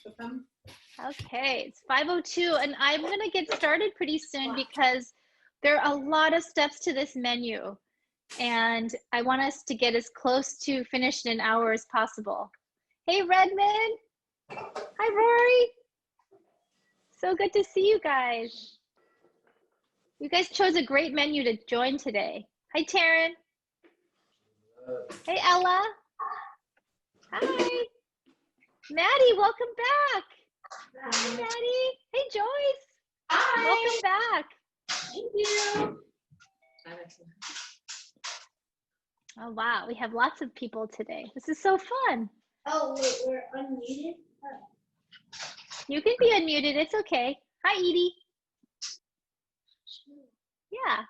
with them. Okay, it's 5:02, and I'm gonna get started pretty soon because there are a lot of steps to this menu, and I want us to get as close to finished in an hour as possible. Hey, Redmond. Hi, Rory. So good to see you guys. You guys chose a great menu to join today. Hi, Taryn. Hey, Ella. Hi. Maddie, welcome back. Hi, Maddie. Hey, Joyce. Hi. Welcome back. Thank you. Oh, wow. We have lots of people today. This is so fun. Oh, wait, we're unmuted? You can be unmuted. It's okay. Hi, Edie. Yeah.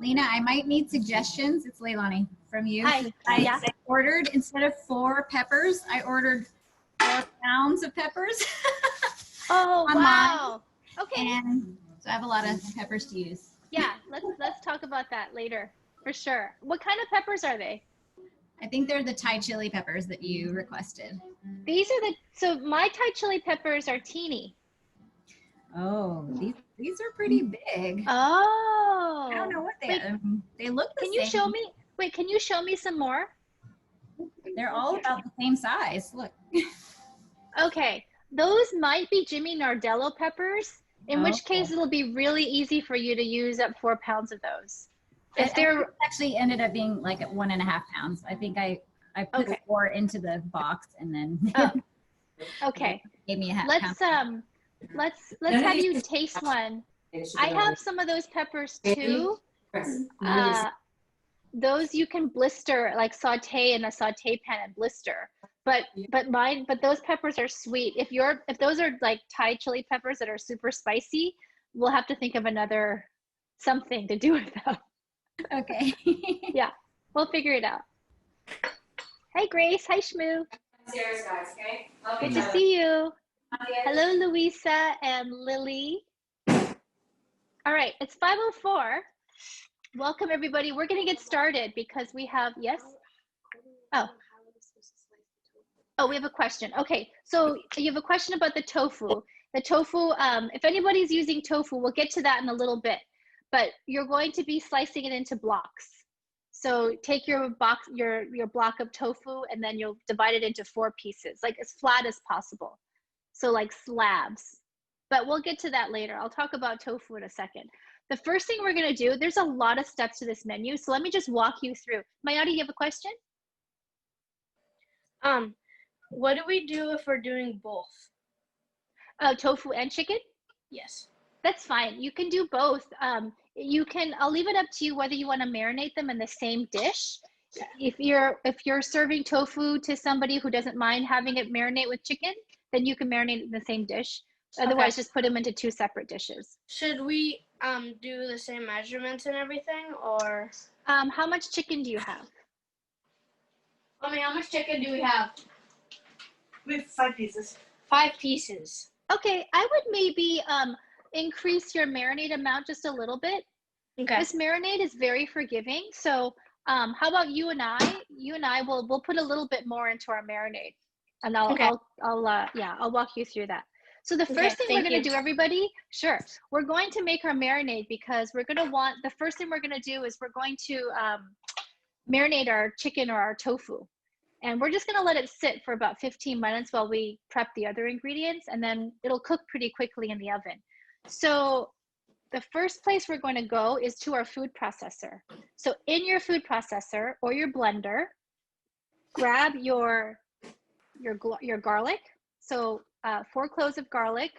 Lena, I might need suggestions. It's Leilani from you. Hi. I ordered, instead of 4 peppers, I ordered 4 pounds of peppers. Oh, online. wow. Okay. And so I have a lot of peppers to use. Yeah, let's talk about that later for sure. What kind of peppers are they? I think they're the Thai chili peppers that you requested. These are so my Thai chili peppers are teeny. Oh, these are pretty big. Oh. I don't know what they are. They look the same. Can you show me? Wait, can you show me some more? They're all about the same size. Look. Okay, those might be Jimmy Nardello peppers, in which case it'll be really easy for you to use up 4 pounds of those. If they're actually ended up being like 1.5 pounds. I think I put 4 into the box and then okay. Gave me a half pound. Let's have you taste one. I have some of those peppers too. Those you can blister, like saute in a saute pan and blister. But those peppers are sweet. If those are like Thai chili peppers that are super spicy, we'll have to think of another something to do with them. Okay. Yeah, we'll figure it out. Hi, Grace. Hi, Shmoo. Upstairs, guys, okay? Good to see you. Hello, Louisa and Lily. All right, it's 5:04. Welcome, everybody. We're going to get started because we have, yes? Oh, we have a question. Okay, so you have a question about the tofu. The tofu, if anybody's using tofu, we'll get to that in a little bit, but you're going to be slicing it into blocks. So take your block of tofu and then you'll divide it into 4 pieces, like as flat as possible. So like slabs, but we'll get to that later. I'll talk about tofu in a second. The first thing we're gonna do, there's a lot of steps to this menu, so let me just walk you through. Mayadi, you have a question? What do we do if we're doing both? Tofu and chicken? Yes. That's fine. You can do both. I'll leave it up to you whether you want to marinate them in the same dish. If you're serving tofu to somebody who doesn't mind having it marinate with chicken, then you can marinate it in the same dish. Otherwise, just put them into 2 separate dishes. Should we do the same measurements and everything, or? How much chicken do you have? Mommy, how much chicken do we have? We have 5 pieces. 5 pieces. Okay, I would maybe increase your marinade amount just a little bit. Okay. This marinade is very forgiving. So how about you and I will put a little bit more into our marinade, and I'll walk you through that. So the first thing we're going to do, everybody, we're going to make our marinade because the first thing we're going to do is we're going to marinate our chicken or our tofu. And we're just going to let it sit for about 15 minutes while we prep the other ingredients, and then it'll cook pretty quickly in the oven. So the first place we're going to go is to our food processor. So in your food processor or your blender, grab your garlic. So 4 cloves of garlic.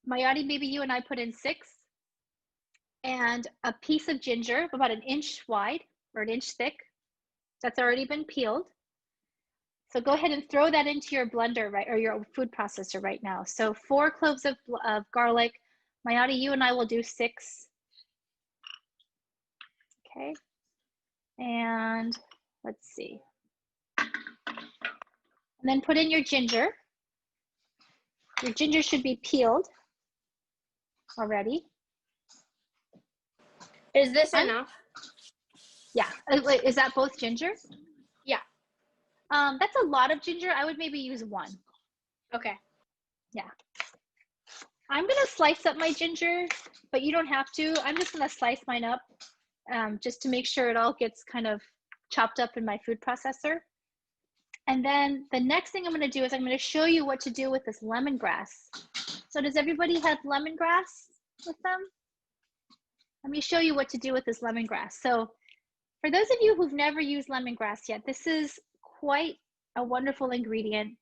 Mayadi, maybe you and I put in 6. And a piece of ginger, about 1 inch wide or 1 inch thick. That's already been peeled. So go ahead and throw that into your blender, or your food processor right now. So 4 cloves of garlic. Mayadi, you and I will do 6. Okay. And let's see. And then put in your ginger. Your ginger should be peeled already. Is this enough? Yeah. Wait, is that both ginger? Yeah. That's a lot of ginger. I would maybe use 1. Okay. Yeah. I'm gonna slice up my ginger, but you don't have to. I'm just gonna slice mine up just to make sure it all gets kind of chopped up in my food processor. And then the next thing I'm gonna do is I'm gonna show you what to do with this lemongrass. So does everybody have lemongrass with them? Let me show you what to do with this lemongrass. So for those of you who've never used lemongrass yet, this is quite a wonderful ingredient.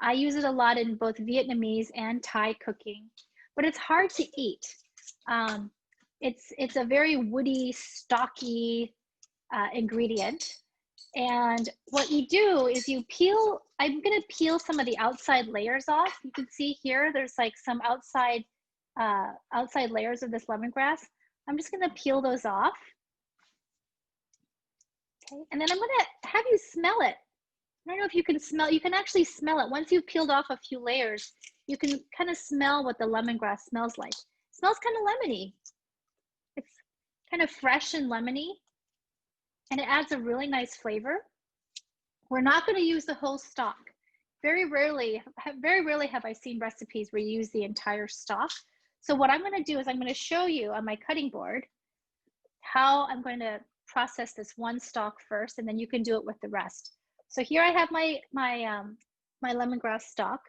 I use it a lot in both Vietnamese and Thai cooking, but it's hard to eat. It's a very woody, stocky ingredient. And what you do is you peel, I'm gonna peel some of the outside layers off. You can see here, there's like some outside layers of this lemongrass. I'm just gonna peel those off. Okay, and then I'm gonna have you smell it. I don't know if you can smell, you can actually smell it. Once you've peeled off a few layers, you can kind of smell what the lemongrass smells like. It smells kind of lemony. It's kind of fresh and lemony, and it adds a really nice flavor. We're not going to use the whole stalk. Very rarely have I seen recipes where you use the entire stalk. So what I'm going to do is I'm going to show you on my cutting board how I'm going to process this one stalk first, and then you can do it with the rest. So here I have my lemongrass stalk.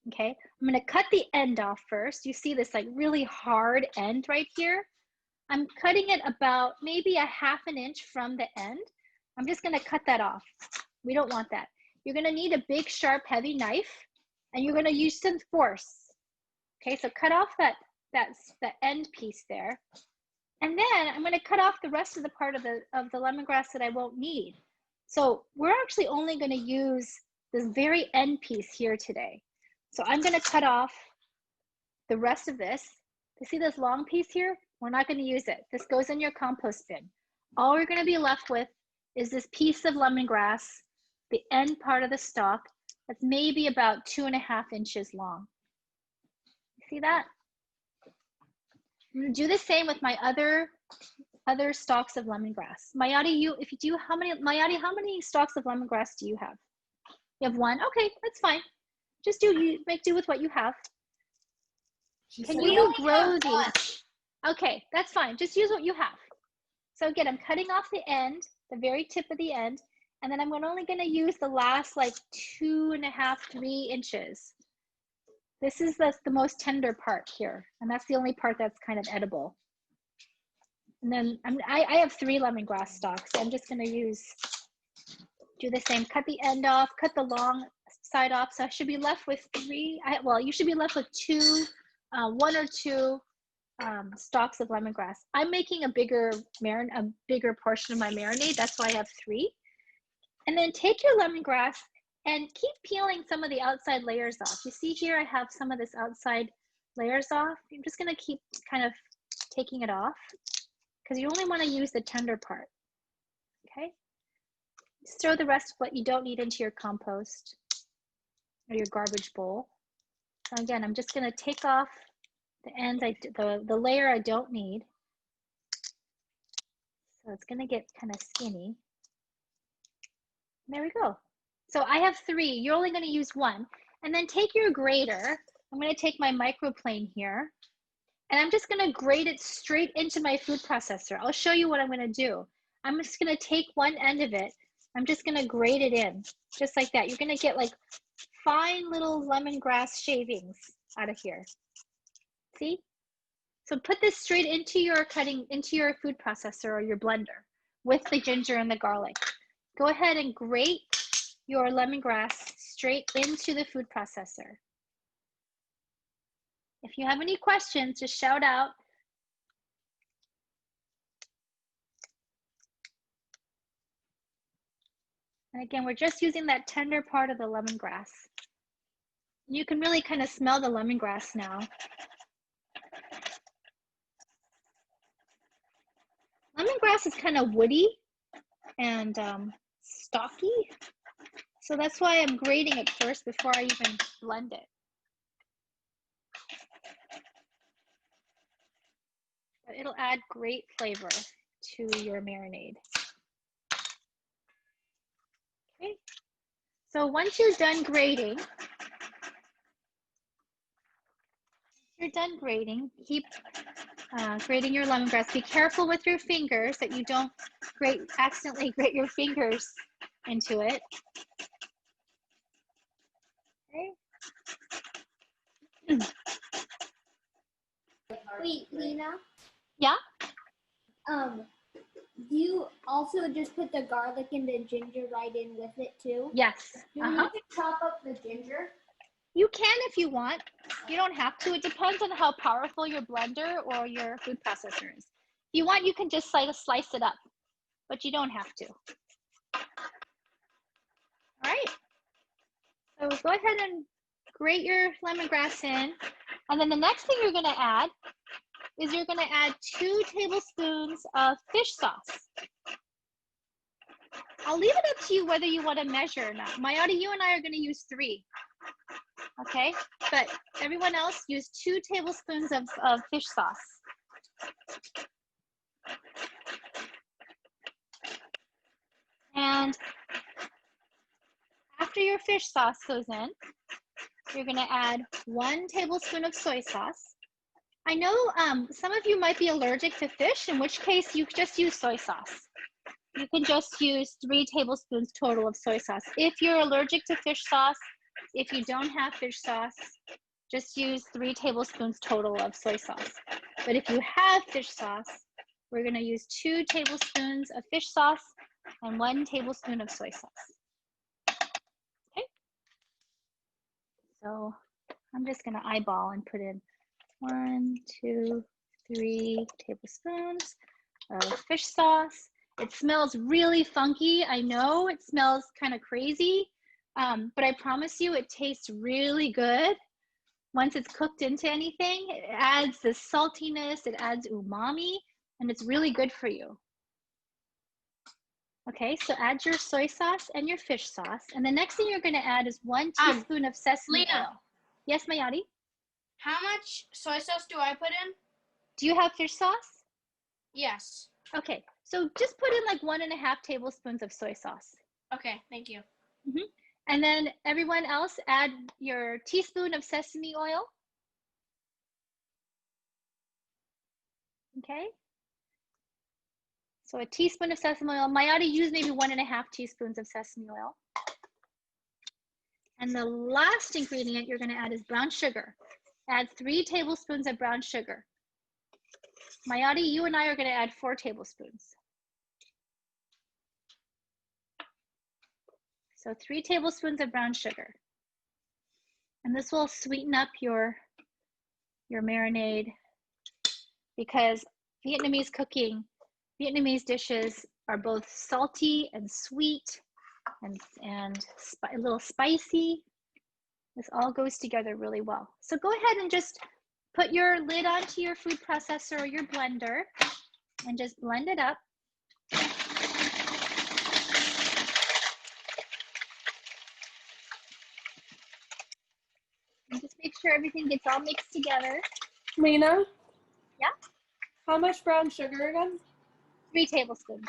Okay, I'm going to cut the end off first. You see this like really hard end right here. I'm cutting it about maybe a ½ inch from the end. I'm just going to cut that off. We don't want that. You're going to need a big, sharp, heavy knife, and you're going to use some force. Okay, so cut off that end piece there. And then I'm going to cut off the rest of the part of the lemongrass that I won't need. So we're actually only going to use this very end piece here today. So I'm going to cut off the rest of this. You see this long piece here? We're not going to use it. This goes in your compost bin. All we're going to be left with is this piece of lemongrass, the end part of the stalk, that's maybe about 2½ inches long. You see that? I'm going to do the same with my other stalks of lemongrass. Mayadi, how many stalks of lemongrass do you have? You have 1? Okay, that's fine. Just make do with what you have. Can you grow these? Okay, that's fine. Just use what you have. So again, I'm cutting off the end, the very tip of the end, and then I'm only going to use the last like 2½, 3 inches. This is the most tender part here, and that's the only part that's kind of edible. And then I have 3 lemongrass stalks, so I'm just going to do the same. Cut the end off, cut the long side off. So I should be left with 3. Well, you should be left with 1 or 2 stalks of lemongrass. I'm making a bigger portion of my marinade. That's why I have 3. And then take your lemongrass and keep peeling some of the outside layers off. You see here, I have some of this outside layers off. I'm just going to keep kind of taking it off because you only want to use the tender part. Okay. Just throw the rest of what you don't need into your compost or your garbage bowl. So again, I'm just going to take off the ends, the layer I don't need. So it's going to get kind of skinny. There we go. So I have 3. You're only going to use 1. And then take your grater. I'm going to take my microplane here, and I'm just going to grate it straight into my food processor. I'll show you what I'm going to do. I'm just going to take one end of it. I'm just going to grate it in, just like that. You're going to get like fine little lemongrass shavings out of here. See? So put this straight into your food processor or your blender with the ginger and the garlic. Go ahead and grate your lemongrass straight into the food processor. If you have any questions, just shout out. And again, we're just using that tender part of the lemongrass. You can really kind of smell the lemongrass now. Lemongrass is kind of woody and stocky. So that's why I'm grating it first before I even blend it. But it'll add great flavor to your marinade. So once you're done grating, keep grating your lemongrass. Be careful with your fingers that you don't accidentally grate your fingers into it. Okay. Wait, Lynna? Yeah? Do you also just put the garlic and the ginger right in with it too? Yes. Do we need to chop up the ginger? You can if you want. You don't have to. It depends on how powerful your blender or your food processor is. If you want, you can just slice it up, but you don't have to. All right. So go ahead and grate your lemongrass in. And then the next thing you're going to add is you're going to add 2 tablespoons of fish sauce. I'll leave it up to you whether you want to measure or not. Mayadi, you and I are going to use 3. Okay, but everyone else use 2 tablespoons of fish sauce. And after your fish sauce goes in, you're going to add 1 tablespoon of soy sauce. I know some of you might be allergic to fish, in which case you just use soy sauce. You can just use 3 tablespoons total of soy sauce. If you're allergic to fish sauce, if you don't have fish sauce, just use 3 tablespoons total of soy sauce. But if you have fish sauce, we're going to use 2 tablespoons of fish sauce and 1 tablespoon of soy sauce. Okay. So I'm just going to eyeball and put in 1, 2, 3 tablespoons of fish sauce. It smells really funky. I know it smells kind of crazy, but I promise you it tastes really good. Once it's cooked into anything, it adds the saltiness, it adds umami, and it's really good for you. Okay, so add your soy sauce and your fish sauce. And the next thing you're going to add is 1 teaspoon of sesame oil. Yes, Mayadi? How much soy sauce do I put in? Do you have fish sauce? Yes. Okay, so just put in like 1.5 tablespoons of soy sauce. Okay, thank you. Mm-hmm. And then everyone else add your teaspoon of sesame oil. Okay. So a teaspoon of sesame oil. Mayadi used maybe 1.5 teaspoons of sesame oil. And the last ingredient you're going to add is brown sugar. Add 3 tablespoons of brown sugar. Mayadi, you and I are going to add 4 tablespoons. So 3 tablespoons of brown sugar. And this will sweeten up your marinade, because Vietnamese cooking, Vietnamese dishes are both salty and sweet and a little spicy. This all goes together really well. So go ahead and just put your lid onto your food processor or your blender and just blend it up. And just make sure everything gets all mixed together. Lynna? Yeah? How much brown sugar again? 3 tablespoons.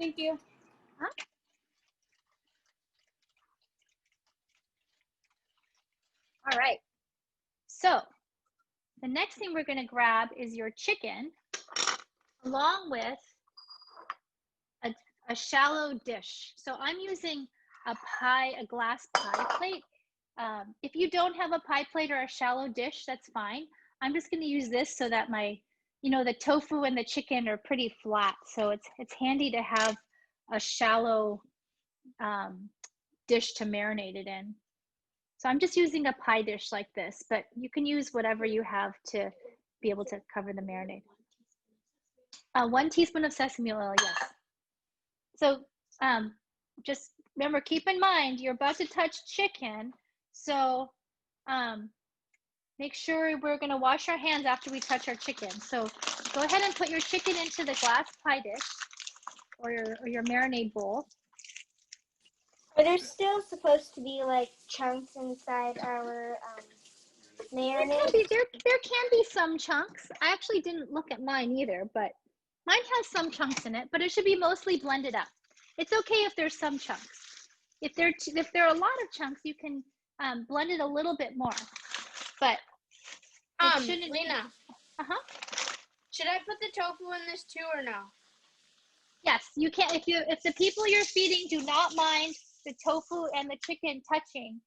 Thank you. Huh? All right. So the next thing we're going to grab is your chicken, along with a shallow dish. So I'm using a glass pie plate. If you don't have a pie plate or a shallow dish, that's fine. I'm just going to use this so that the tofu and the chicken are pretty flat. So it's handy to have a shallow dish to marinate it in. So I'm just using a pie dish like this, but you can use whatever you have to be able to cover the marinade. 1 teaspoon of sesame oil, yes. So just remember, keep in mind, you're about to touch chicken. So make sure we're going to wash our hands after we touch our chicken. So go ahead and put your chicken into the glass pie dish or your marinade bowl. Are there still supposed to be like chunks inside our marinade? There can be some chunks. I actually didn't look at mine either, but mine has some chunks in it, but it should be mostly blended up. It's okay if there's some chunks. If there are a lot of chunks, you can blend it a little bit more. But it shouldn't. Lynna. Uh-huh. Should I put the tofu in this too or no? Yes, you can. If the people you're feeding do not mind the tofu and the chicken touching,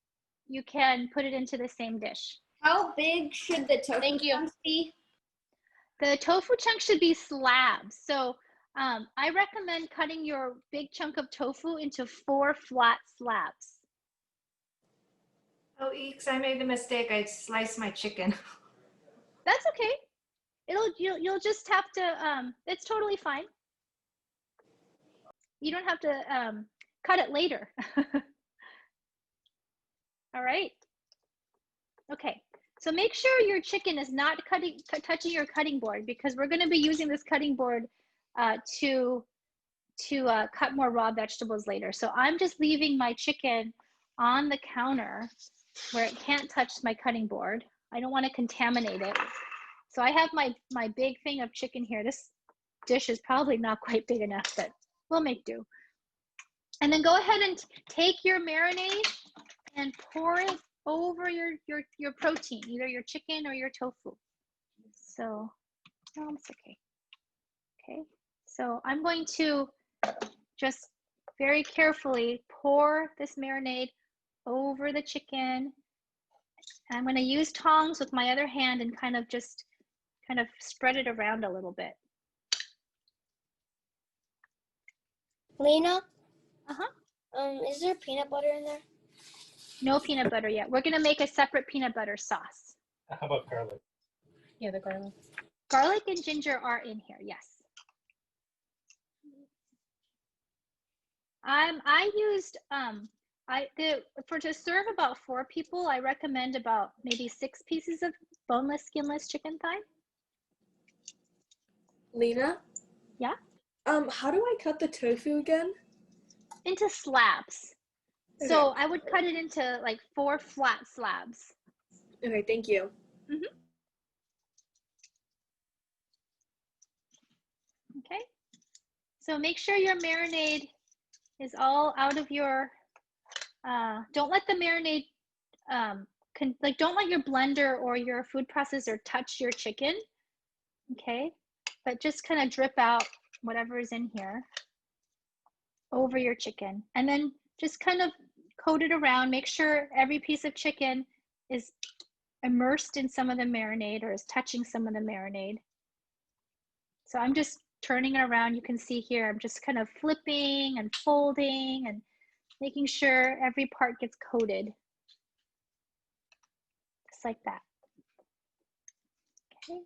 you can put it into the same dish. How big should the tofu Thank you. chunks be? The tofu chunk should be slabs. So I recommend cutting your big chunk of tofu into 4 flat slabs. Oh, Eeks, I made a mistake. I sliced my chicken. That's okay. You'll just have to. It's totally fine. You don't have to cut it later. All right. Okay. So make sure your chicken is not touching your cutting board, because we're going to be using this cutting board to cut more raw vegetables later. So I'm just leaving my chicken on the counter where it can't touch my cutting board. I don't want to contaminate it. So I have my big thing of chicken here. This dish is probably not quite big enough, but we'll make do. And then go ahead and take your marinade and pour it over your protein, either your chicken or your tofu. So, oh, it's okay. Okay, so I'm going to just very carefully pour this marinade over the chicken. I'm going to use tongs with my other hand and kind of spread it around a little bit. Lynna? Uh-huh. Is there peanut butter in there? No peanut butter yet. We're going to make a separate peanut butter sauce. How about garlic? Yeah, the garlic. Garlic and ginger are in here, yes. I used to serve about 4 people, I recommend about maybe 6 pieces of boneless, skinless chicken thigh. Lynna? Yeah? How do I cut the tofu again? Into slabs. Okay. So I would cut it into like 4 flat slabs. Okay, thank you. Mm-hmm. Okay. So make sure your marinade is all out of your, don't let the marinade, don't let your blender or your food processor touch your chicken, okay? But just kind of drip out whatever is in here over your chicken. And then just kind of coat it around. Make sure every piece of chicken is immersed in some of the marinade or is touching some of the marinade. So I'm just turning it around. You can see here, I'm just kind of flipping and folding and making sure every part gets coated. Just like that. Okay.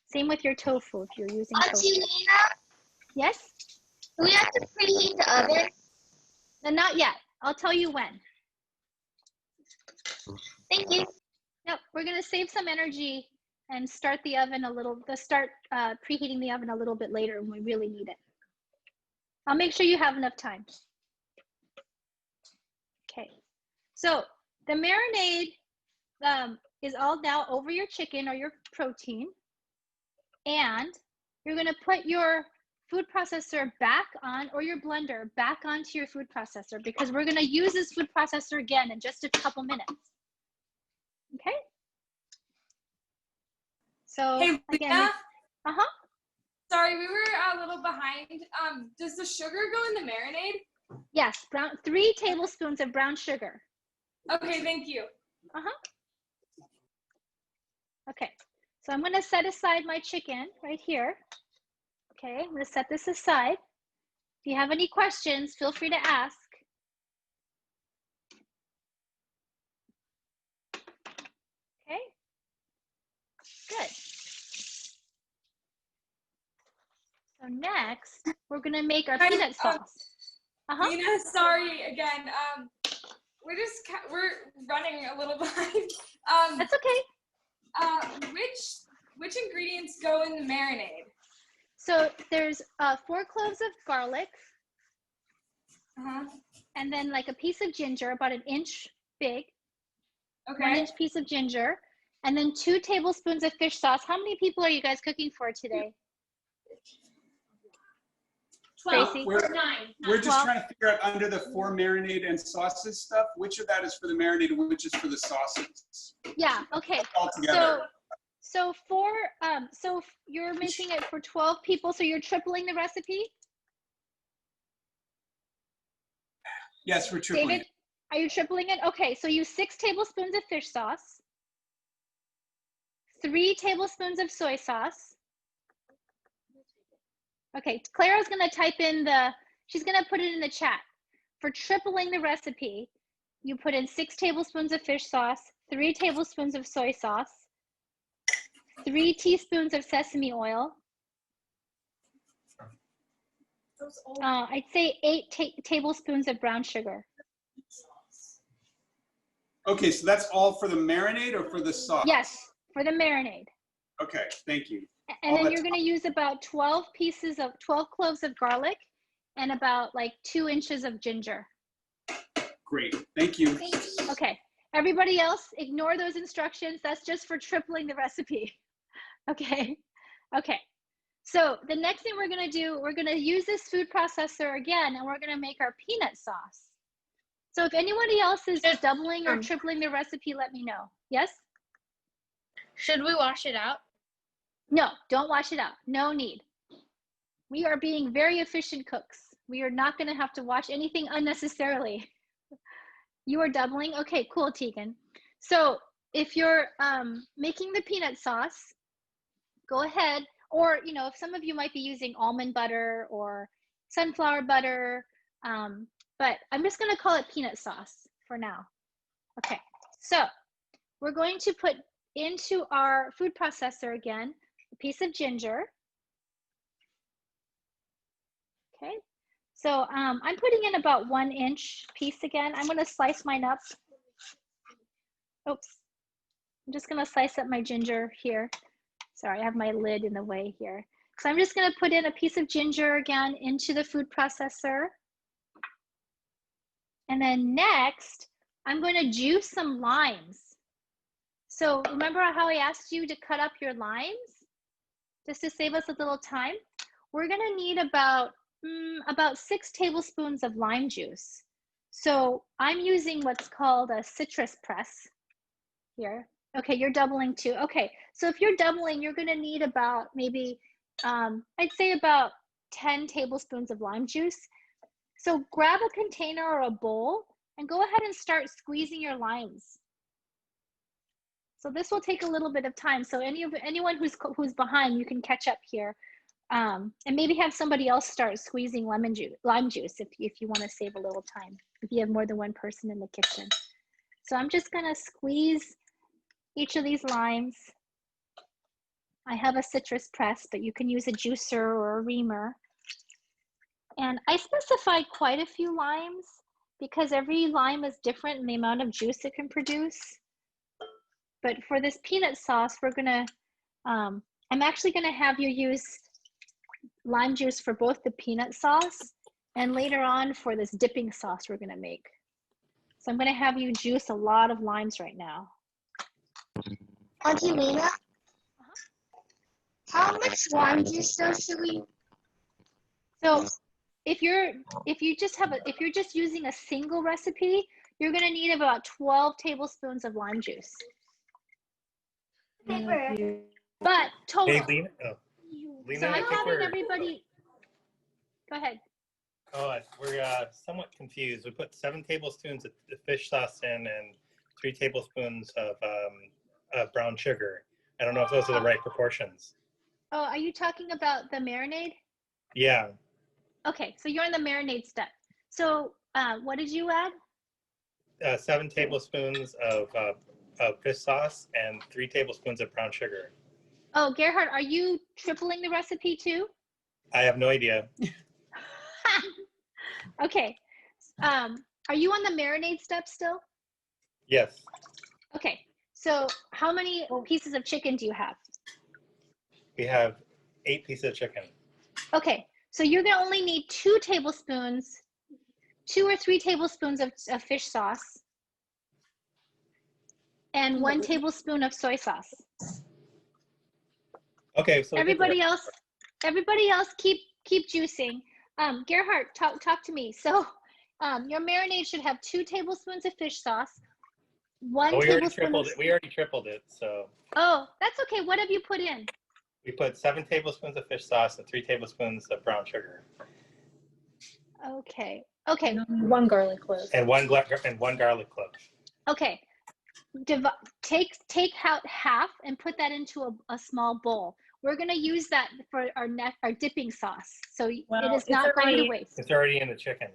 Same with your tofu if you're using tofu. Yes? Do we have to preheat the oven? No, not yet. I'll tell you when. Thank you. Nope, we're gonna save some energy and start the oven preheating the oven a little bit later when we really need it. I'll make sure you have enough time. Okay, so the marinade is all now over your chicken or your protein, and you're gonna put your food processor back on, or your blender back onto your food processor, because we're gonna use this food processor again in just a couple minutes. Okay? So hey, again, Lynna? Sorry, we were a little behind. Does the sugar go in the marinade? Yes, 3 tablespoons of brown sugar. Okay, thank you. Okay, so I'm going to set aside my chicken right here. Okay, I'm going to set this aside. If you have any questions, feel free to ask. Okay, good. So next, we're going to make our peanut sauce. Lynna, sorry again. We're running a little behind. That's okay. Which ingredients go in the marinade? So there's 4 cloves of garlic, and then like a piece of ginger, about 1 inch big. Okay. 1 inch piece of ginger, and then 2 tablespoons of fish sauce. How many people are you guys cooking for today? Gracie? We're just 12? trying to figure out under the 4 marinade and sauces stuff, which of that is for the marinade and which is for the sauces. Yeah, okay. All together. So you're making it for 12 people, so you're tripling the recipe? Yes, we're tripling David, are you tripling it? Okay, so use 6 tablespoons of fish sauce, 3 tablespoons of soy sauce. Okay, Clara's gonna type in she's gonna put it in the chat. For tripling the recipe, you put in 6 tablespoons of fish sauce, 3 tablespoons of soy sauce, 3 teaspoons of sesame oil. I'd say 8 tablespoons of brown sugar. Okay, so that's all for the marinade or for the sauce? Yes, for the marinade. Okay, thank you. And then you're going to use about 12 cloves of garlic and about like 2 inches of ginger. Great, thank you. Okay, everybody else, ignore those instructions. That's just for tripling the recipe. Okay, okay. So the next thing we're going to do, we're going to use this food processor again, and we're going to make our peanut sauce. So if anybody else is doubling or tripling the recipe, let me know. Yes? Should we wash it out? No, don't wash it out. No need. We are being very efficient cooks. We are not going to have to wash anything unnecessarily. You are doubling? Okay, cool, Tegan. So if you're making the peanut sauce, go ahead. Or, you know, if some of you might be using almond butter or sunflower butter, but I'm just going to call it peanut sauce for now. Okay, so we're going to put into our food processor again a piece of ginger. Okay, so I'm putting in about 1 inch piece again. I'm going to slice mine up. Oops, I'm just going to slice up my ginger here. Sorry, I have my lid in the way here. So I'm just going to put in a piece of ginger again into the food processor. And then next, I'm going to juice some limes. So remember how I asked you to cut up your limes? Just to save us a little time? We're going to need about 6 tablespoons of lime juice. So I'm using what's called a citrus press here. Okay, you're doubling too. Okay, so if you're doubling, you're going to need about maybe, I'd say about 10 tablespoons of lime juice. So grab a container or a bowl and go ahead and start squeezing your limes. So this will take a little bit of time. So anyone who's behind, you can catch up here, and maybe have somebody else start squeezing lime juice if you want to save a little time, if you have more than one person in the kitchen. So I'm just going to squeeze each of these limes. I have a citrus press, but you can use a juicer or a reamer. And I specified quite a few limes because every lime is different in the amount of juice it can produce. But for this peanut sauce, we're gonna, I'm actually gonna have you use lime juice for both the peanut sauce and later on for this dipping sauce we're gonna make. So I'm gonna have you juice a lot of limes right now. Auntie Lynna, how much lime juice should we? So if you're just using a single recipe, you're gonna need about 12 tablespoons of lime juice. But total. Hey, Lynna. Oh. Lynna, So I I'm think having everybody. Go ahead. Oh, we're somewhat confused. We put 7 tablespoons of fish sauce in and 3 tablespoons of brown sugar. I don't know if those are the right proportions. Oh, are you talking about the marinade? Yeah. Okay, so you're in the marinade step. So what did you add? 7 tablespoons of fish sauce and 3 tablespoons of brown sugar. Oh, Gerhard, are you tripling the recipe too? I have no idea. Okay. Are you on the marinade step still? Yes. Okay. So how many pieces of chicken do you have? We have 8 pieces of chicken. Okay. So you're going to only need 2 tablespoons, 2 or 3 tablespoons of fish sauce and 1 tablespoon of soy sauce. Okay. So everybody else keep juicing. Gerhard, talk to me. So your marinade should have 2 tablespoons of fish sauce, 1 we already tablespoon tripled of... it. We already tripled it. So Oh, that's okay. What have you put in? we put 7 tablespoons of fish sauce and 3 tablespoons of brown sugar. Okay. Okay. And 1 garlic clove. And one garlic clove. Okay. Take out half and put that into a small bowl. We're going to use that for our dipping sauce. So it is not going to waste. It's already in the chicken.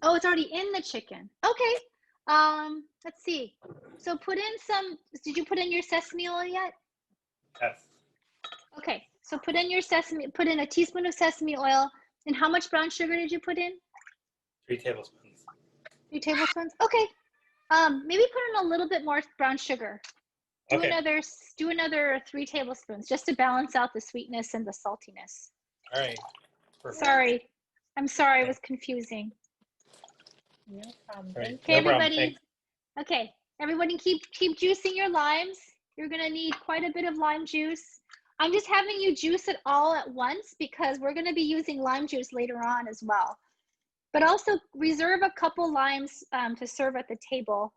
Oh, it's already in the chicken. Okay. Let's see. So put in some, did you put in your sesame oil yet? Yes. Okay. So put in a teaspoon of sesame oil. And how much brown sugar did you put in? 3 tablespoons. 3 tablespoons? Okay. Maybe put in a little bit more brown sugar. Do another 3 tablespoons just to balance out the sweetness and the saltiness. All right. Perfect. Sorry. I'm sorry, it was confusing. No problem. Right. Okay, No problem. everybody. Okay, everybody keep juicing your limes. You're gonna need quite a bit of lime juice. I'm just having you juice it all at once because we're gonna be using lime juice later on as well. But also reserve a couple limes to serve at the table.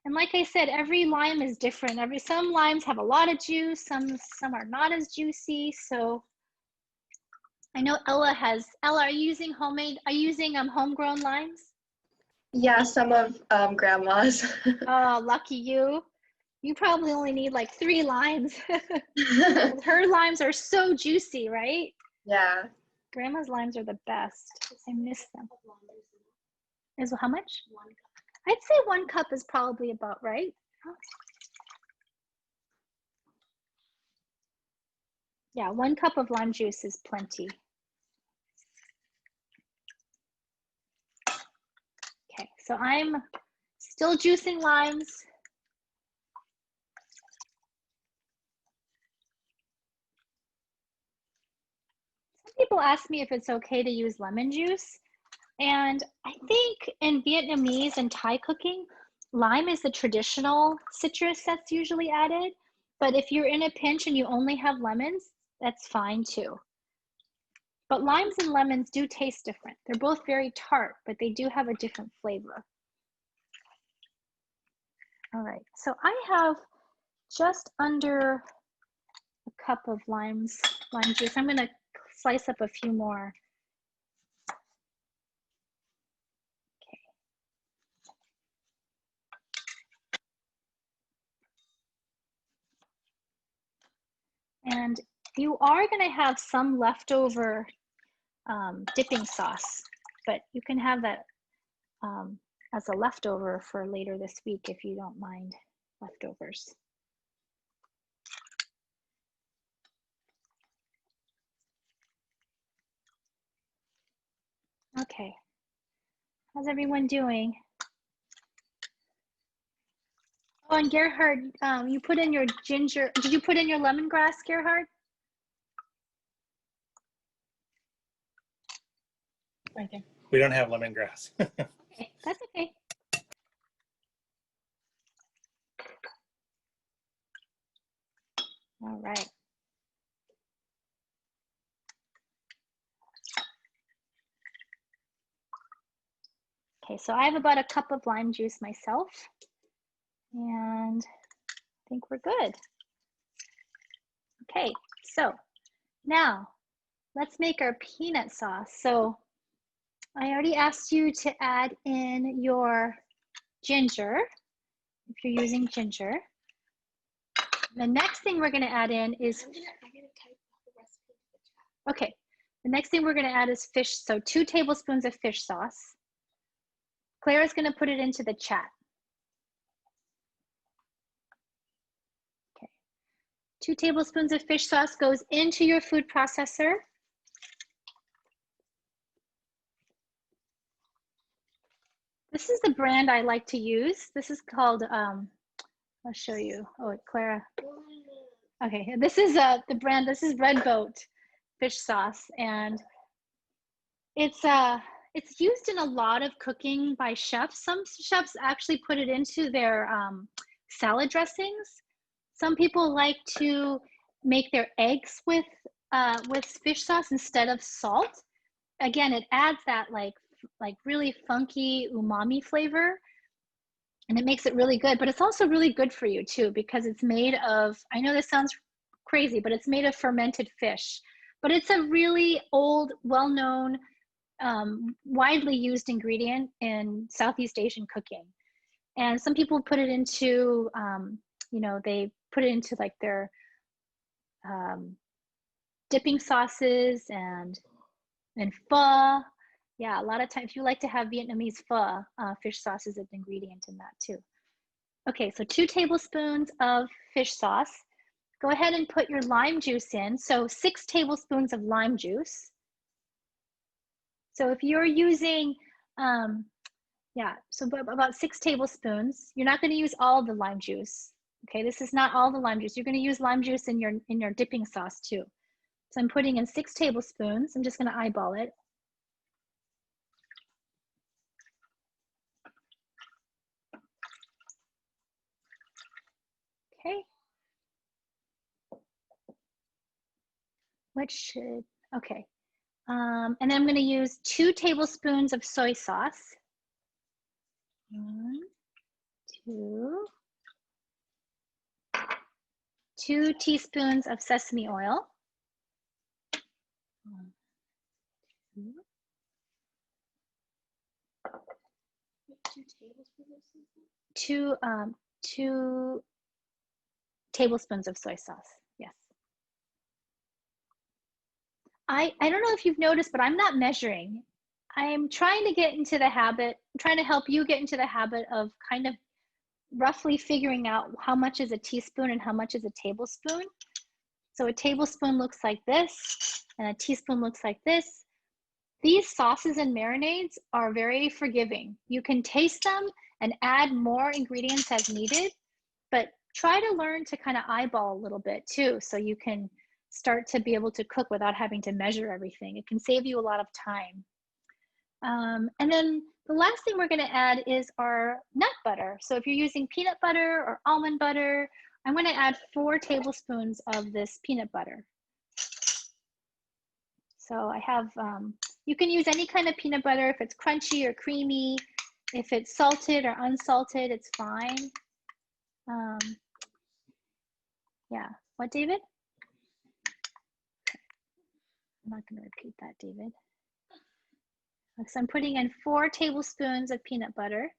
And like I said, every lime is different. Some limes have a lot of juice, some are not as juicy. So I know Ella, are you using homegrown limes? Yeah, some of grandma's. Oh, lucky you. You probably only need like 3 limes. Her limes are so juicy, right? Yeah. Grandma's limes are the best. I miss them. Is how much? 1 cup. I'd say 1 cup is probably about right. Yeah, 1 cup of lime juice is plenty. Okay, so I'm still juicing limes. Some people ask me if it's okay to use lemon juice. And I think in Vietnamese and Thai cooking, lime is the traditional citrus that's usually added. But if you're in a pinch and you only have lemons, that's fine too. But limes and lemons do taste different. They're both very tart, but they do have a different flavor. All right, so I have just under a cup of lime juice. I'm gonna slice up a few more. And you are going to have some leftover dipping sauce, but you can have that as a leftover for later this week if you don't mind leftovers. Okay, how's everyone doing? Oh, and Gerhard, you put in your ginger. Did you put in your lemongrass, Gerhard? Right there. We don't have lemongrass. Okay, that's okay. All right. Okay, so I have about a cup of lime juice myself. And I think we're good. Okay, so now let's make our peanut sauce. So I already asked you to add in your ginger, if you're using ginger. The next thing we're gonna add in is, okay, the next thing we're gonna add is fish, so 2 tablespoons of fish sauce. Clara's gonna put it into the chat. 2 tablespoons of fish sauce goes into your food processor. This is the brand I like to use. This is called, I'll show you. Oh, Clara. Okay, this is the brand, this is Red Boat fish sauce. And it's used in a lot of cooking by chefs. Some chefs actually put it into their salad dressings. Some people like to make their eggs with with fish sauce instead of salt, again, it adds that like really funky umami flavor, and it makes it really good. But it's also really good for you too, because it's made of, I know this sounds crazy, but it's made of fermented fish. But it's a really old, well-known, widely used ingredient in Southeast Asian cooking. And some people put it into, you know, they put it into like their dipping sauces and pho. Yeah, a lot of times, if you like to have Vietnamese pho, fish sauce is an ingredient in that too. Okay, so 2 tablespoons of fish sauce. Go ahead and put your lime juice in. So 6 tablespoons of lime juice. So if you're using, yeah, so about 6 tablespoons. You're not going to use all the lime juice. Okay, this is not all the lime juice. You're going to use lime juice in your dipping sauce too. So I'm putting in 6 tablespoons. I'm just going to eyeball it. Okay. What should, okay. And then I'm going to use 2 tablespoons of soy sauce. 1, 2. 2 teaspoons of sesame oil. 1, 2. 2 tablespoons of soy sauce. Yes. I don't know if you've noticed, but I'm not measuring. I'm trying to get into the habit, I'm trying to help you get into the habit of kind of roughly figuring out how much is a teaspoon and how much is a tablespoon. So a tablespoon looks like this, and a teaspoon looks like this. These sauces and marinades are very forgiving. You can taste them and add more ingredients as needed, but try to learn to kind of eyeball a little bit too, so you can start to be able to cook without having to measure everything. It can save you a lot of time. And then the last thing we're going to add is our nut butter. So if you're using peanut butter or almond butter, I'm going to add 4 tablespoons of this peanut butter. So I have, you can use any kind of peanut butter if it's crunchy or creamy. If it's salted or unsalted, it's fine. Yeah, what, David? I'm not going to repeat that, David. So I'm putting in 4 tablespoons of peanut butter.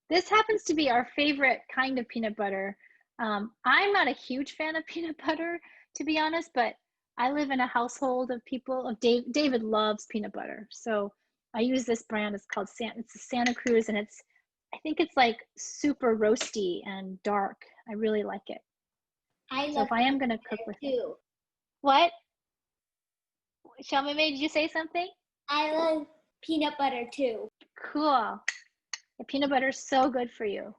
This happens to be our favorite kind of peanut butter. I'm not a huge fan of peanut butter, to be honest, but I live in a household of people. David loves peanut butter, so I use this brand. It's called it's a Santa Cruz, and I think it's like super roasty and dark. I really like it. So if I am going to cook with it. What? Shelma, did you say something? I love peanut butter too. Cool. The peanut butter is so good for you.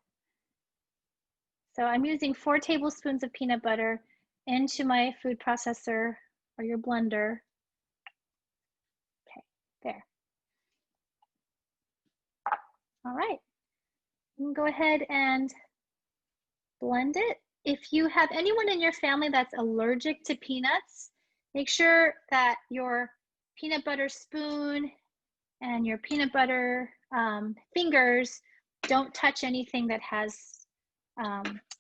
So I'm using 4 tablespoons of peanut butter into my food processor or your blender. Okay, there. All right. You can go ahead and blend it. If you have anyone in your family that's allergic to peanuts, make sure that your peanut butter spoon and your peanut butter fingers don't touch anything that has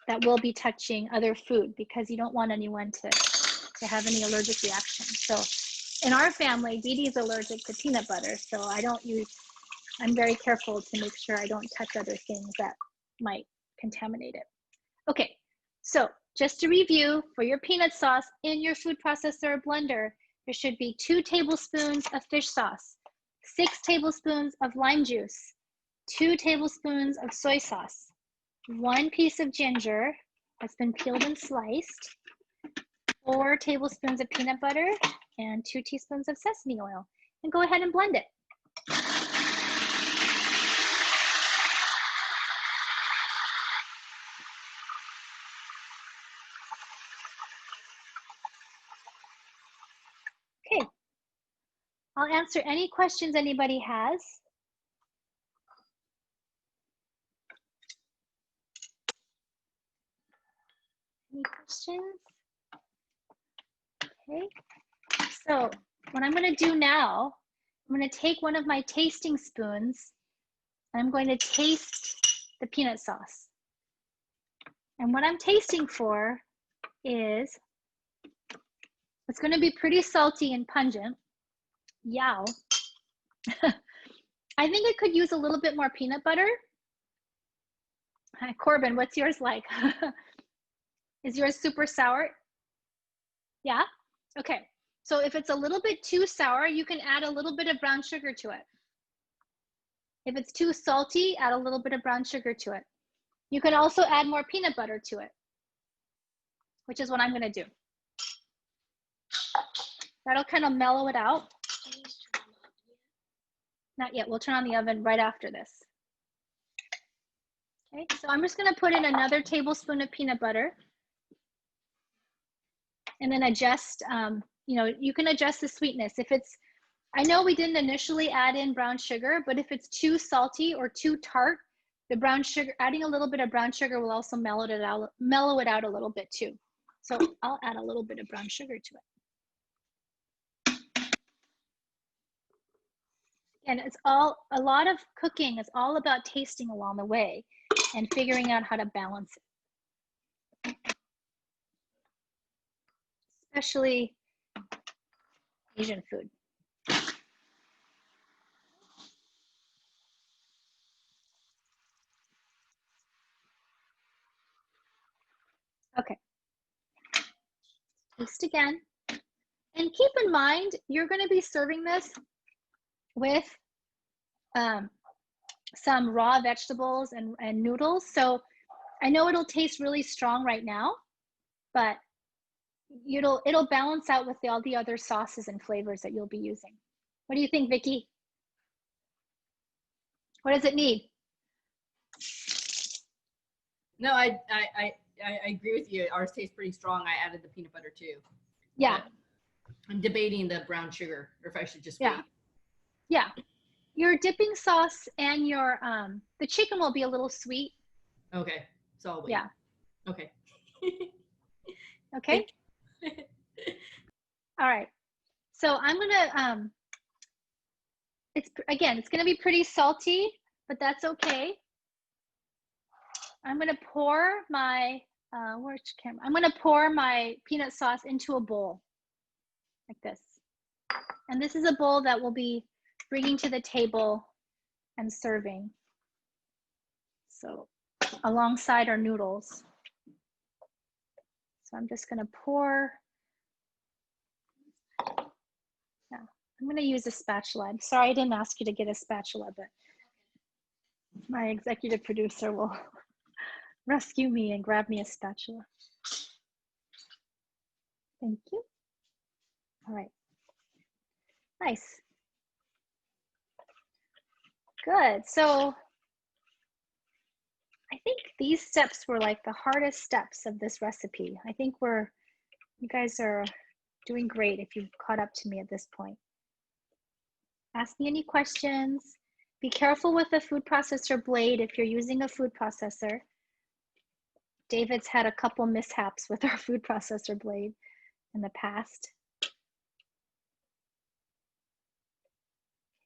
that will be touching other food, because you don't want anyone to have any allergic reaction. So in our family, Dee Dee's allergic to peanut butter, so I'm very careful to make sure I don't touch other things that might contaminate it. Okay, so just to review, for your peanut sauce in your food processor or blender, there should be 2 tablespoons of fish sauce, 6 tablespoons of lime juice, 2 tablespoons of soy sauce, 1 piece of ginger that's been peeled and sliced, 4 tablespoons of peanut butter, and 2 teaspoons of sesame oil. And go ahead and blend it. Okay, I'll answer any questions anybody has. Any questions? Okay, so what I'm going to do now, I'm going to take one of my tasting spoons and I'm going to taste the peanut sauce. And what I'm tasting for is, it's going to be pretty salty and pungent. Yow. I think it could use a little bit more peanut butter. Hi, Corbin, what's yours like? Is yours super sour? Yeah? Okay. So if it's a little bit too sour, you can add a little bit of brown sugar to it. If it's too salty, add a little bit of brown sugar to it. You can also add more peanut butter to it, which is what I'm going to do. That'll kind of mellow it out. Not yet. We'll turn on the oven right after this. Okay, so I'm just going to put in another tablespoon of peanut butter. And then adjust, you can adjust the sweetness. If it's, I know we didn't initially add in brown sugar, but if it's too salty or too tart, the brown sugar, adding a little bit of brown sugar will also mellow it out a little bit too. So I'll add a little bit of brown sugar to it. And it's all, a lot of cooking is all about tasting along the way and figuring out how to balance it. Especially Asian food. Okay. Taste again. And keep in mind, you're going to be serving this with some raw vegetables and noodles. So I know it'll taste really strong right now, but it'll balance out with all the other sauces and flavors that you'll be using. What do you think, Vicky? What does it need? No, I agree with you. Ours tastes pretty strong. I added the peanut butter too. Yeah. But I'm debating the brown sugar, or if I should just wait. Yeah. Your dipping sauce and your the chicken will be a little sweet. Okay. So I'll wait. Yeah. Okay. Okay. All right. So I'm gonna it's gonna be pretty salty, but that's okay. I'm gonna pour my where's the camera? I'm gonna pour my peanut sauce into a bowl like this. And this is a bowl that we'll be bringing to the table and serving. So alongside our noodles. So I'm just gonna pour. Yeah, I'm gonna use a spatula. I'm sorry I didn't ask you to get a spatula, but my executive producer will rescue me and grab me a spatula. Thank you. All right. Nice. Good. So I think these steps were like the hardest steps of this recipe. I think you guys are doing great if you've caught up to me at this point. Ask me any questions. Be careful with the food processor blade if you're using a food processor. David's had a couple mishaps with our food processor blade in the past.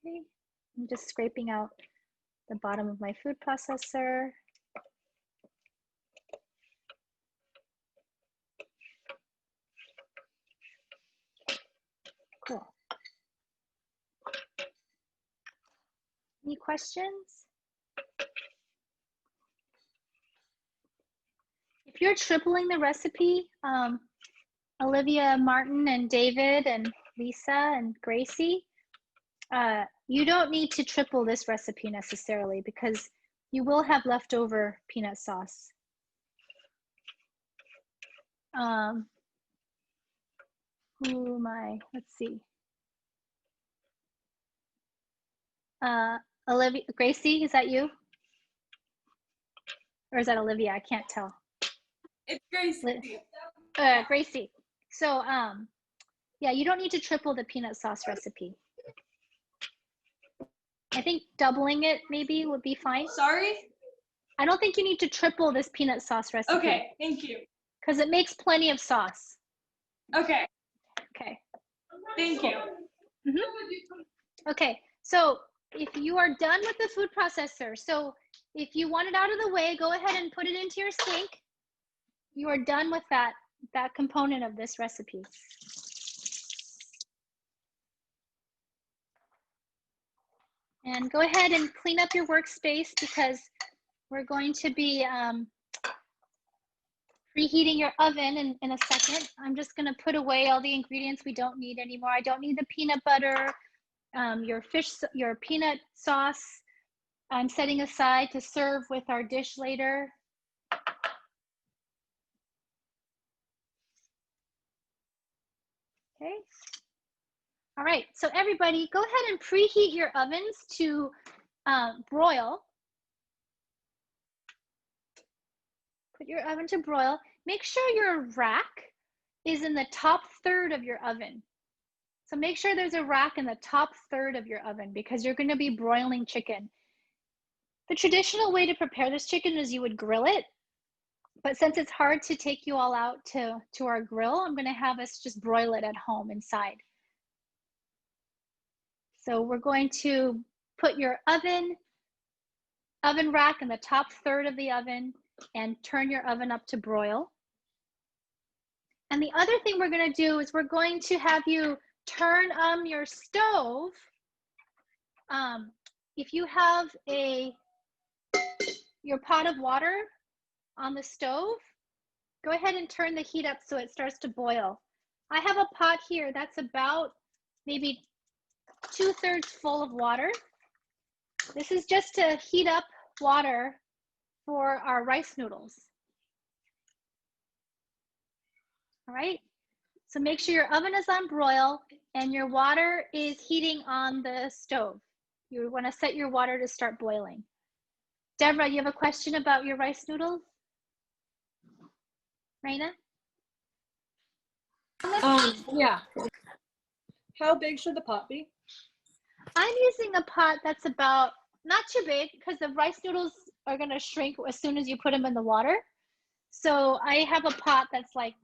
Okay, I'm just scraping out the bottom of my food processor. Cool. Any questions? If you're tripling the recipe, Olivia, Martin, and David, and Lisa, and Gracie, you don't need to triple this recipe necessarily because you will have leftover peanut sauce. Who am I? Let's see. Olivia, Gracie, is that you? Or is that Olivia? I can't tell. It's Gracie. Gracie. So, yeah, you don't need to triple the peanut sauce recipe. I think doubling it maybe would be fine. Sorry? I don't think you need to triple this peanut sauce recipe. Okay, thank you. Because it makes plenty of sauce. Okay. Okay. Thank you. Okay, so if you are done with the food processor, so if you want it out of the way, go ahead and put it into your sink. You are done with that component of this recipe. And go ahead and clean up your workspace because we're going to be preheating your oven in a second. I'm just gonna put away all the ingredients we don't need anymore. I don't need the peanut butter, your peanut sauce. I'm setting aside to serve with our dish later. Okay. All right, so everybody go ahead and preheat your ovens to broil. Put your oven to broil. Make sure your rack is in the top third of your oven. So make sure there's a rack in the top third of your oven because you're gonna be broiling chicken. The traditional way to prepare this chicken is you would grill it. But since it's hard to take you all out to our grill, I'm gonna have us just broil it at home inside. So we're going to put your oven rack in the top third of the oven and turn your oven up to broil. And the other thing we're gonna do is we're going to have you turn your stove. If you have your pot of water on the stove, go ahead and turn the heat up so it starts to boil. I have a pot here that's about maybe 2/3 full of water. This is just to heat up water for our rice noodles. All right, so make sure your oven is on broil and your water is heating on the stove. You want to set your water to start boiling. Deborah, you have a question about your rice noodles? Raina? Yeah. How big should the pot be? I'm using a pot that's about, not too big, because the rice noodles are going to shrink as soon as you put them in the water. So I have a pot that's like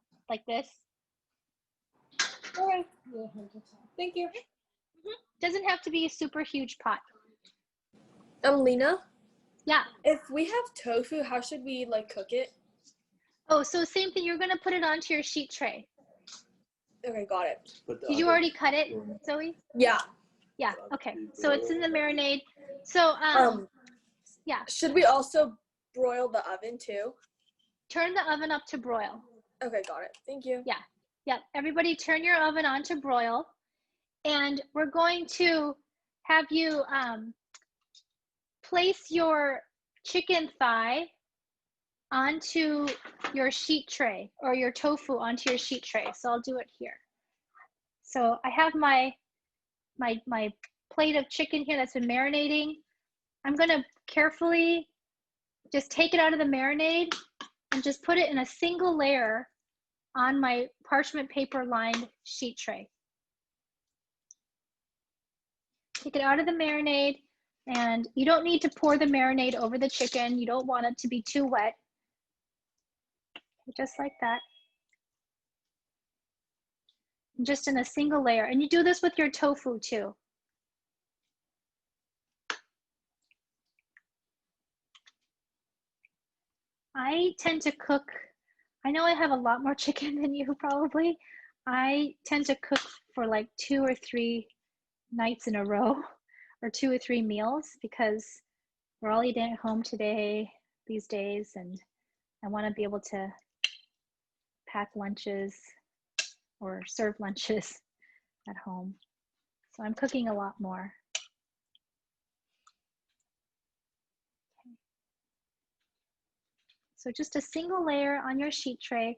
this. All right. Thank you. Doesn't have to be a super huge pot. Lynna? Yeah. If we have tofu, how should we like cook it? Oh, so same thing. You're going to put it onto your sheet tray. Okay, got it. Did you already cut it, Zoe? Yeah. Yeah. Okay. So it's in the marinade. So yeah. Should we also broil the oven too? Turn the oven up to broil. Okay, got it. Thank you. Yeah. Yeah. Everybody turn your oven on to broil. And we're going to have you place your chicken thigh onto your sheet tray, or your tofu onto your sheet tray. So I'll do it here. So I have my plate of chicken here that's been marinating. I'm gonna carefully just take it out of the marinade and just put it in a single layer on my parchment paper lined sheet tray. Take it out of the marinade, and you don't need to pour the marinade over the chicken. You don't want it to be too wet. Just like that. Just in a single layer. And you do this with your tofu too. I tend to cook, I know I have a lot more chicken than you probably. I tend to cook for like 2 or 3 nights in a row, or 2 or 3 meals, because we're all eating at home today, these days, and I want to be able to pack lunches or serve lunches at home. So I'm cooking a lot more. Okay. So just a single layer on your sheet tray.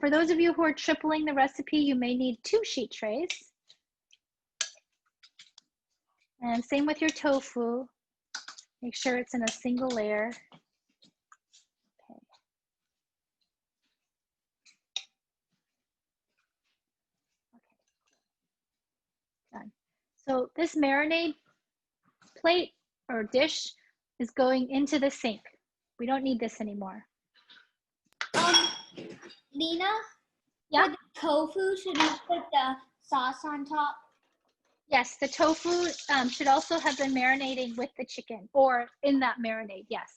For those of you who are tripling the recipe, you may need 2 sheet trays. And same with your tofu. Make sure it's in a single layer. Okay. Done. So this marinade plate or dish is going into the sink. We don't need this anymore. Lynna? Yeah? For the tofu, should we put the sauce on top? Yes, the tofu should also have been marinating with the chicken or in that marinade, yes.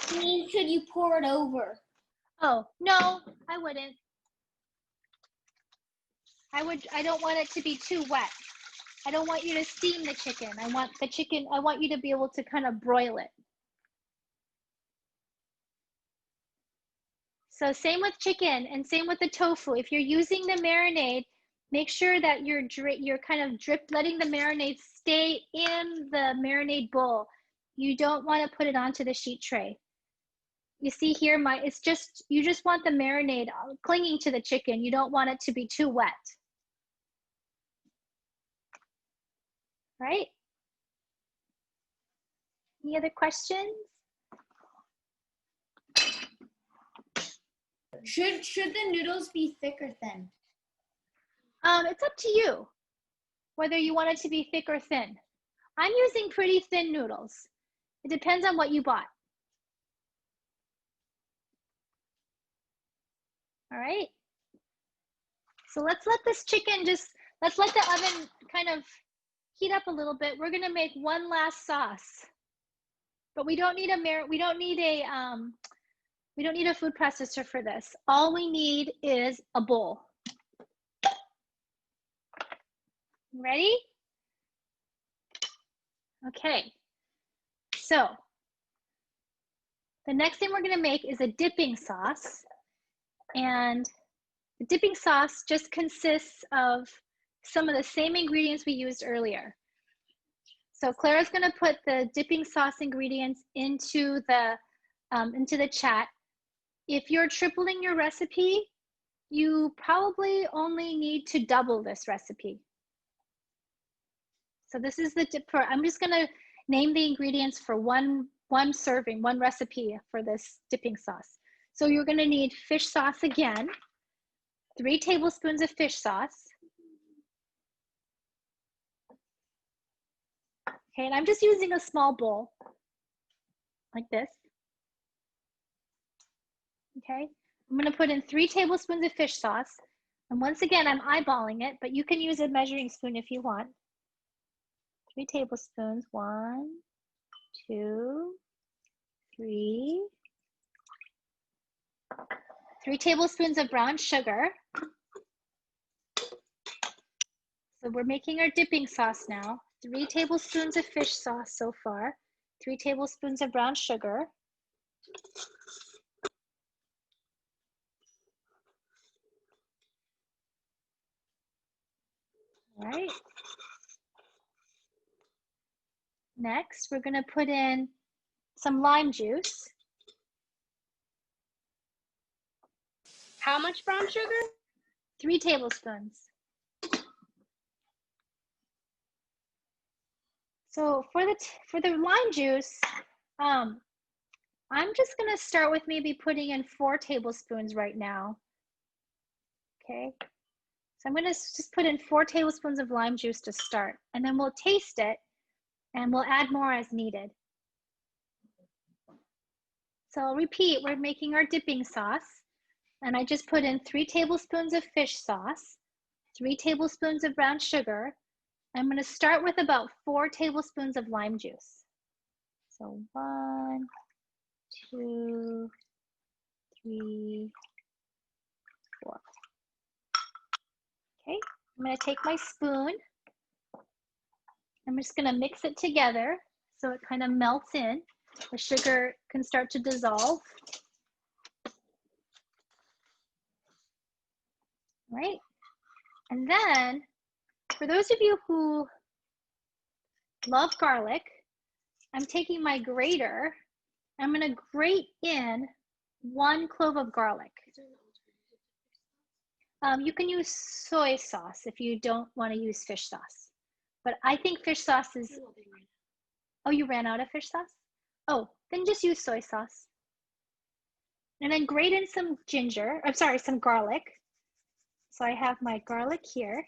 I mean, should you pour it over? Oh, no, I wouldn't. I don't want it to be too wet. I don't want you to steam the chicken. I want you to be able to kind of broil it. So same with chicken and same with the tofu. If you're using the marinade, make sure that you're kind of letting the marinade stay in the marinade bowl. You don't want to put it onto the sheet tray. You see here, you just want the marinade clinging to the chicken. You don't want it to be too wet. Right? Any other questions? Should the noodles be thick or thin? It's up to you, whether you want it to be thick or thin. I'm using pretty thin noodles. It depends on what you bought. All right. So let's let this chicken let's let the oven kind of heat up a little bit. We're gonna make one last sauce, but we don't need a food processor for this. All we need is a bowl. Ready? Okay. So the next thing we're gonna make is a dipping sauce. And the dipping sauce just consists of some of the same ingredients we used earlier. So Clara's gonna put the dipping sauce ingredients into the chat. If you're tripling your recipe, you probably only need to double this recipe. So this is the dip for, I'm just gonna name the ingredients for one serving, one recipe for this dipping sauce. So you're gonna need fish sauce again, 3 tablespoons of fish sauce. Okay, and I'm just using a small bowl like this. Okay, I'm gonna put in 3 tablespoons of fish sauce. And once again, I'm eyeballing it, but you can use a measuring spoon if you want. 3 tablespoons, 1, 2, 3. 3 tablespoons of brown sugar. So we're making our dipping sauce now. 3 tablespoons of fish sauce so far. 3 tablespoons of brown sugar. All right. Next, we're gonna put in some lime juice. How much brown sugar? 3 tablespoons. So for the lime juice, I'm just gonna start with maybe putting in 4 tablespoons right now. Okay, so I'm gonna just put in 4 tablespoons of lime juice to start, and then we'll taste it and we'll add more as needed. So I'll repeat, we're making our dipping sauce, and I just put in 3 tablespoons of fish sauce, 3 tablespoons of brown sugar. I'm gonna start with about 4 tablespoons of lime juice. So 1, 2, 3, 4. Okay, I'm gonna take my spoon. I'm just gonna mix it together so it kind of melts in. The sugar can start to dissolve. Right? And then, for those of you who love garlic, I'm taking my grater. I'm gonna grate in 1 clove of garlic. You can use soy sauce if you don't want to use fish sauce. But I think fish sauce is, oh, you ran out of fish sauce? Oh, then just use soy sauce. And then grate in some some garlic. So I have my garlic here.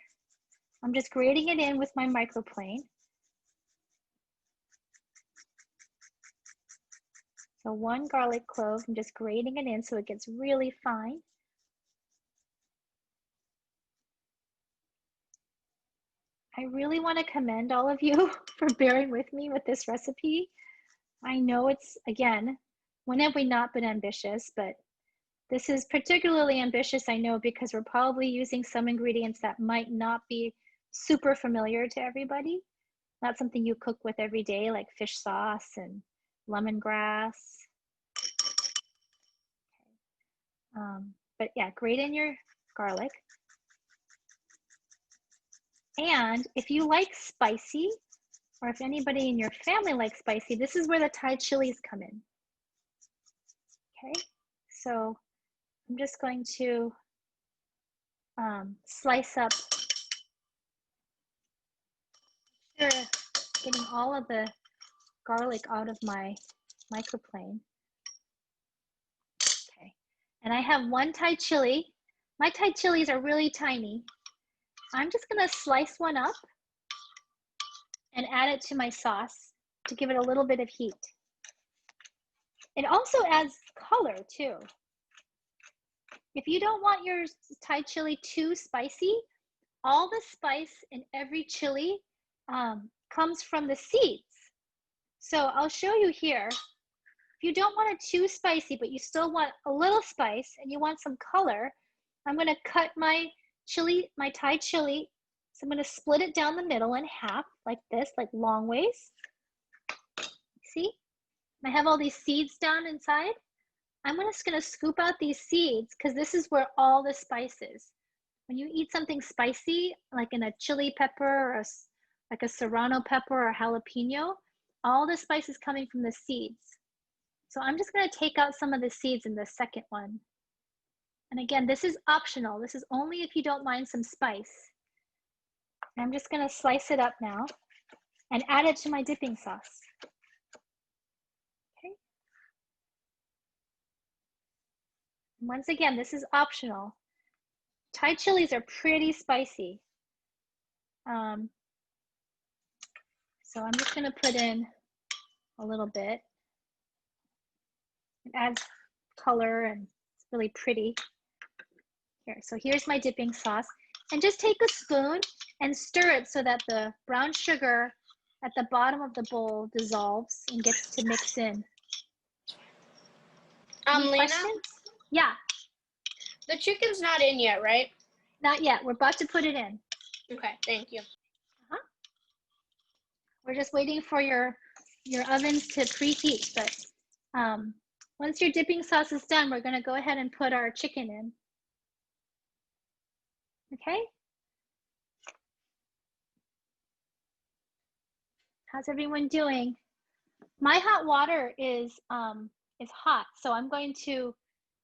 I'm just grating it in with my microplane. So 1 garlic clove, I'm just grating it in so it gets really fine. I really want to commend all of you for bearing with me with this recipe. I know it's, again, when have we not been ambitious, but this is particularly ambitious, I know, because we're probably using some ingredients that might not be super familiar to everybody. Not something you cook with every day, like fish sauce and lemongrass. But yeah, grate in your garlic. And if you like spicy, or if anybody in your family likes spicy, this is where the Thai chilies come in. Okay, so I'm just going to slice up, getting all of the garlic out of my microplane. Okay, and I have one Thai chili. My Thai chilies are really tiny. I'm just gonna slice one up and add it to my sauce to give it a little bit of heat. It also adds color too. If you don't want your Thai chili too spicy, all the spice in every chili comes from the seeds. So I'll show you here. If you don't want it too spicy, but you still want a little spice and you want some color, I'm gonna cut my chili, my Thai chili. So I'm gonna split it down the middle in half like this, like long ways. See? I have all these seeds down inside. I'm just gonna scoop out these seeds because this is where all the spice is. When you eat something spicy, like in a chili pepper or like a serrano pepper or jalapeno, all the spice is coming from the seeds. So I'm just gonna take out some of the seeds in the second one. And again, this is optional. This is only if you don't mind some spice. I'm just gonna slice it up now and add it to my dipping sauce. Okay. Once again, this is optional. Thai chilies are pretty spicy. So I'm just gonna put in a little bit. It adds color and it's really pretty. Here, so here's my dipping sauce. And just take a spoon and stir it so that the brown sugar at the bottom of the bowl dissolves and gets to mix in. Lynna? Yeah. The chicken's not in yet, right? Not yet. We're about to put it in. Okay, thank you. We're just waiting for your ovens to preheat. But once your dipping sauce is done, we're going to go ahead and put our chicken in. Okay. How's everyone doing? My hot water is hot, so I'm going to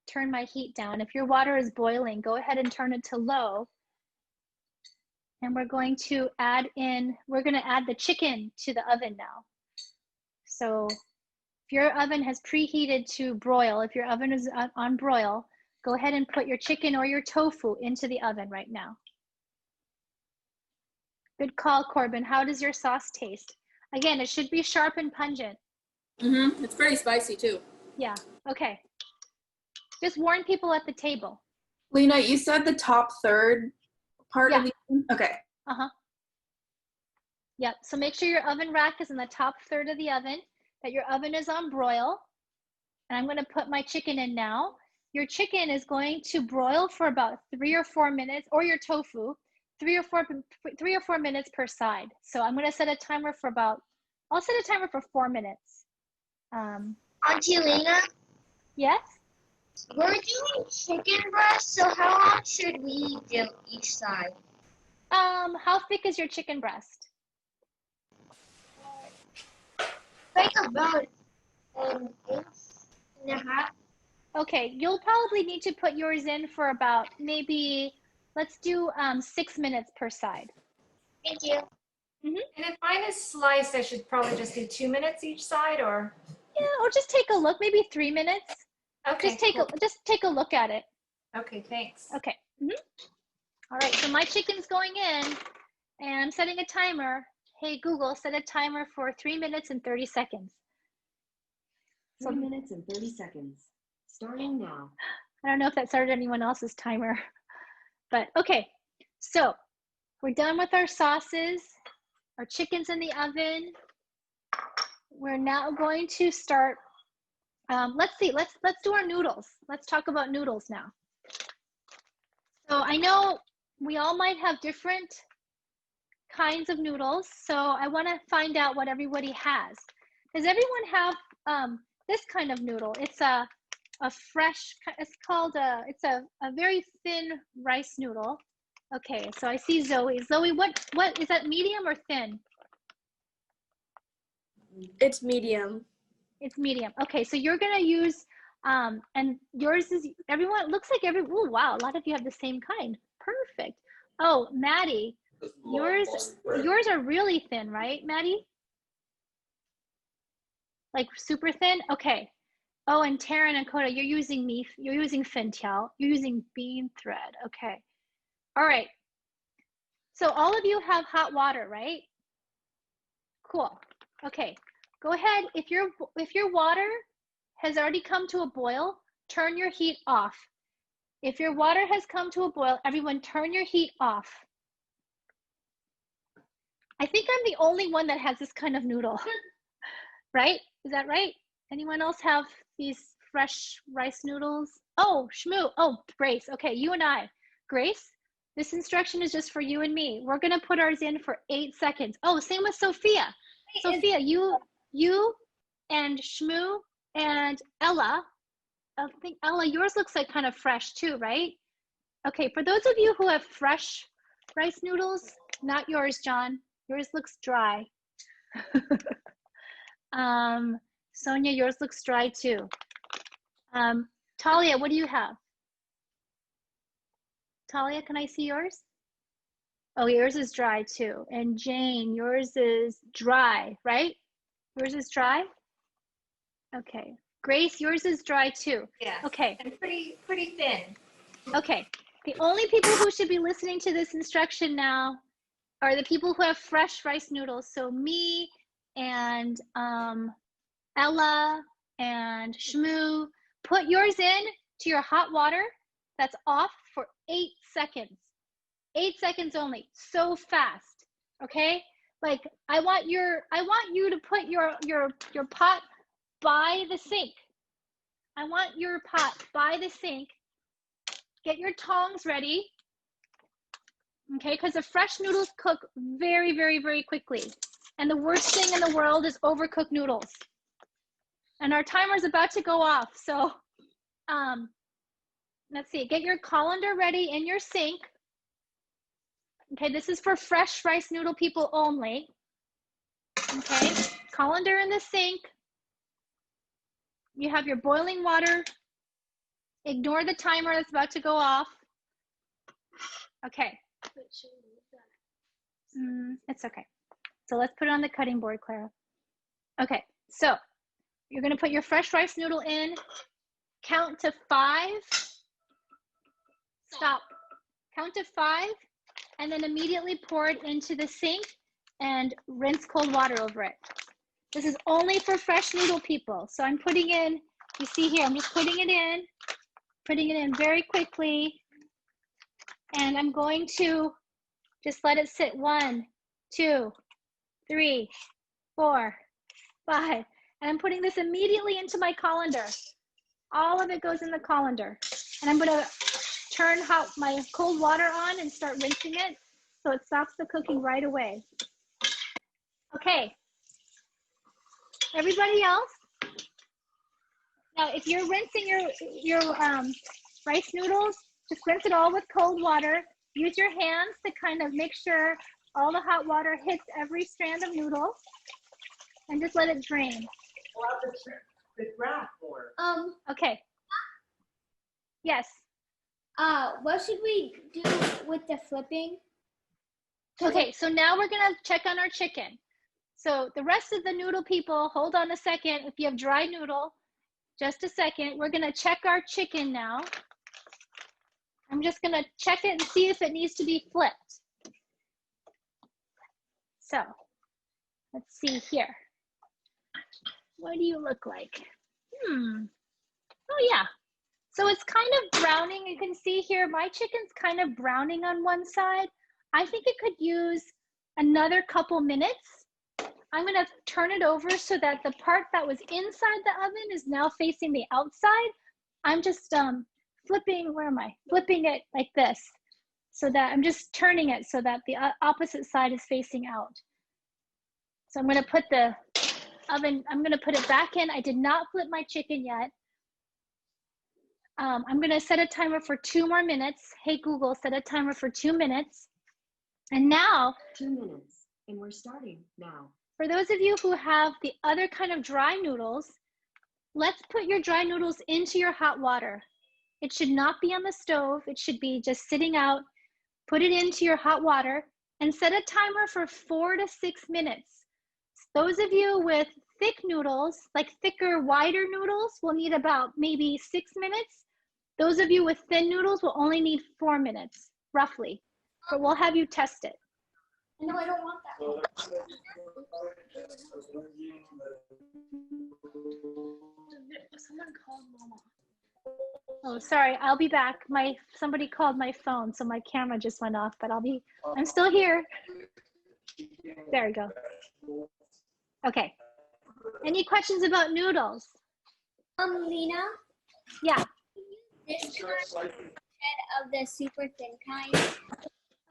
turn my heat down. If your water is boiling, go ahead and turn it to low. And we're going to add the chicken to the oven now. So if your oven has preheated to broil, if your oven is on broil, go ahead and put your chicken or your tofu into the oven right now. Good call, Corbin. How does your sauce taste? Again, it should be sharp and pungent. Mm-hmm. It's pretty spicy too. Yeah, okay. Just warn people at the table. Lena, you said the top third part of the oven? Okay. Uh-huh. Yep, so make sure your oven rack is in the top third of the oven, that your oven is on broil. And I'm gonna put my chicken in now. Your chicken is going to broil for about 3 or 4 minutes, or your tofu, 3 or 4 minutes per side. So I'm gonna set a timer for I'll set a timer for 4 minutes. Auntie Lena? Yes? We're doing chicken breast, so how long should we do each side? How thick is your chicken breast? Like about an inch and a half. Okay, you'll probably need to put yours in for about maybe, let's do 6 minutes per side. Thank you. And if mine is sliced, I should probably just do 2 minutes each side, or? Yeah, or just take a look, maybe 3 minutes. Okay, Just take a look at it. Okay, thanks. Okay. All right, so my chicken's going in, and I'm setting a timer. Hey, Google, set a timer for 3 minutes and 30 seconds. 3 minutes and 30 seconds. Starting now. I don't know if that started anyone else's timer, but okay. So We're done with our sauces. Our chicken's in the oven. We're now going to start. Let's see. Let's do our noodles. Let's talk about noodles now. So I know we all might have different kinds of noodles. So I want to find out what everybody has. Does everyone have this kind of noodle? It's a fresh. It's called it's a very thin rice noodle. Okay, so I see Zoe. Zoe, what is that, medium or thin? It's medium. It's medium. Okay, so you're gonna use, and yours is, everyone, it looks like oh wow, a lot of you have the same kind. Perfect. Oh, Maddie, yours are really thin, right, Maddie? Like super thin? Okay. Oh, and Taryn and Coda, you're using Fintel. You're using bean thread. Okay. All right. So all of you have hot water, right? Cool. Okay. Go ahead. If your water has already come to a boil, turn your heat off. If your water has come to a boil, everyone turn your heat off. I think I'm the only one that has this kind of noodle, right? Is that right? Anyone else have these fresh rice noodles? Oh, Shmoo. Oh, Grace. Okay, you and I. Grace, this instruction is just for you and me. We're going to put ours in for 8 seconds. Oh, same with Sophia. Sophia, you and Shmoo and Ella. I think, Ella, yours looks like kind of fresh too, right? Okay, for those of you who have fresh rice noodles, not yours, John. Yours looks dry. Sonia, yours looks dry too. Talia, what do you have? Talia, can I see yours? Oh, yours is dry too. And Jane, yours is dry, right? Yours is dry? Okay. Grace, yours is dry too. Yeah. Okay. And pretty thin. Okay. The only people who should be listening to this instruction now are the people who have fresh rice noodles. So me and Ella and Shmoo, put yours in to your hot water that's off for 8 seconds. 8 seconds only. So fast. Okay? Like I want you to put your pot by the sink. I want your pot by the sink. Get your tongs ready. Okay, because the fresh noodles cook very, very, very quickly. And the worst thing in the world is overcooked noodles. And our timer is about to go off. So let's see, get your colander ready in your sink. Okay, this is for fresh rice noodle people only. Okay, colander in the sink. You have your boiling water. Ignore the timer that's about to go off. Okay. It's okay. So let's put it on the cutting board, Clara. Okay, so you're gonna put your fresh rice noodle in, count to 5, stop, count to 5, and then immediately pour it into the sink and rinse cold water over it. This is only for fresh noodle people. So I'm putting in, you see here, I'm just putting it in very quickly. And I'm going to just let it sit 1, 2, 3, 4, 5. And I'm putting this immediately into my colander. All of it goes in the colander. And I'm gonna turn my cold water on and start rinsing it so it stops the cooking right away. Okay. Everybody else? Now, if you're rinsing your rice noodles, just rinse it all with cold water. Use your hands to kind of make sure all the hot water hits every strand of noodle, and just let it drain. Okay. Yes. What should we do with the flipping? Okay, so now we're gonna check on our chicken. So the rest of the noodle people, hold on a second. If you have dry noodle, just a second. We're gonna check our chicken now. I'm just gonna check it and see if it needs to be flipped. So let's see here. What do you look like? Oh yeah. So it's kind of browning. You can see here, my chicken's kind of browning on one side. I think it could use another couple minutes. I'm gonna turn it over so that the part that was inside the oven is now facing the outside. I'm just flipping, where am I? Flipping it like this, so that I'm just turning it so that the opposite side is facing out. So I'm gonna put the oven, I'm gonna put it back in. I did not flip my chicken yet. I'm gonna set a timer for 2 more minutes. Hey Google, set a timer for 2 minutes. And now, 2 minutes, and we're starting now. for those of you who have the other kind of dry noodles, let's put your dry noodles into your hot water. It should not be on the stove. It should be just sitting out. Put it into your hot water and set a timer for 4 to 6 minutes. Those of you with thick noodles, like thicker, wider noodles, will need about maybe 6 minutes. Those of you with thin noodles will only need 4 minutes, roughly. But we'll have you test it. No, I don't want that one. Someone called Mama. Oh, sorry, I'll be back. Somebody called my phone, so my camera just went off, but I'm still here. There we go. Okay. Any questions about noodles? Lynna? Yeah. This kind instead of the super thin kind.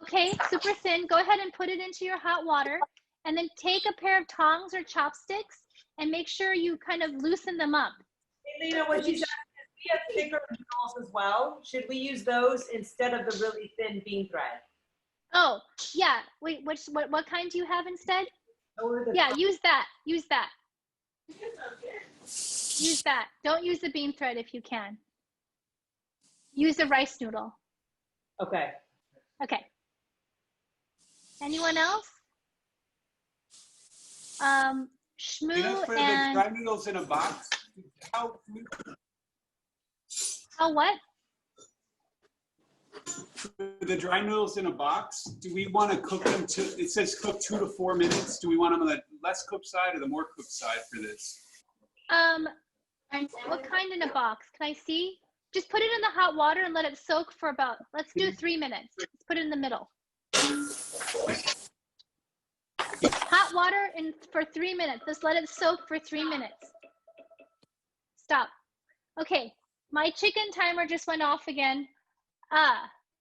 Okay, super thin. Go ahead and put it into your hot water, and then take a pair of tongs or chopsticks and make sure you kind of loosen them up. Hey, Lynna, what she's asking is we have thicker noodles as well. Should we use those instead of the really thin bean thread? Oh, yeah. Wait, what kind do you have instead? Yeah, use that. Use that. Use that. Don't use the bean thread if you can. Use the rice noodle. Okay. Okay. Anyone else? Shmoo For and... the dry noodles in a box, how what? the dry noodles in a box, do we want to cook them to, it says cook 2 to 4 minutes. Do we want them on the less cooked side or the more cooked side for this? What kind in a box? Can I see? Just put it in the hot water and let it soak for about, let's do 3 minutes. Let's put it in the middle. Hot water for 3 minutes. Just let it soak for 3 minutes. Stop. Okay, my chicken timer just went off again.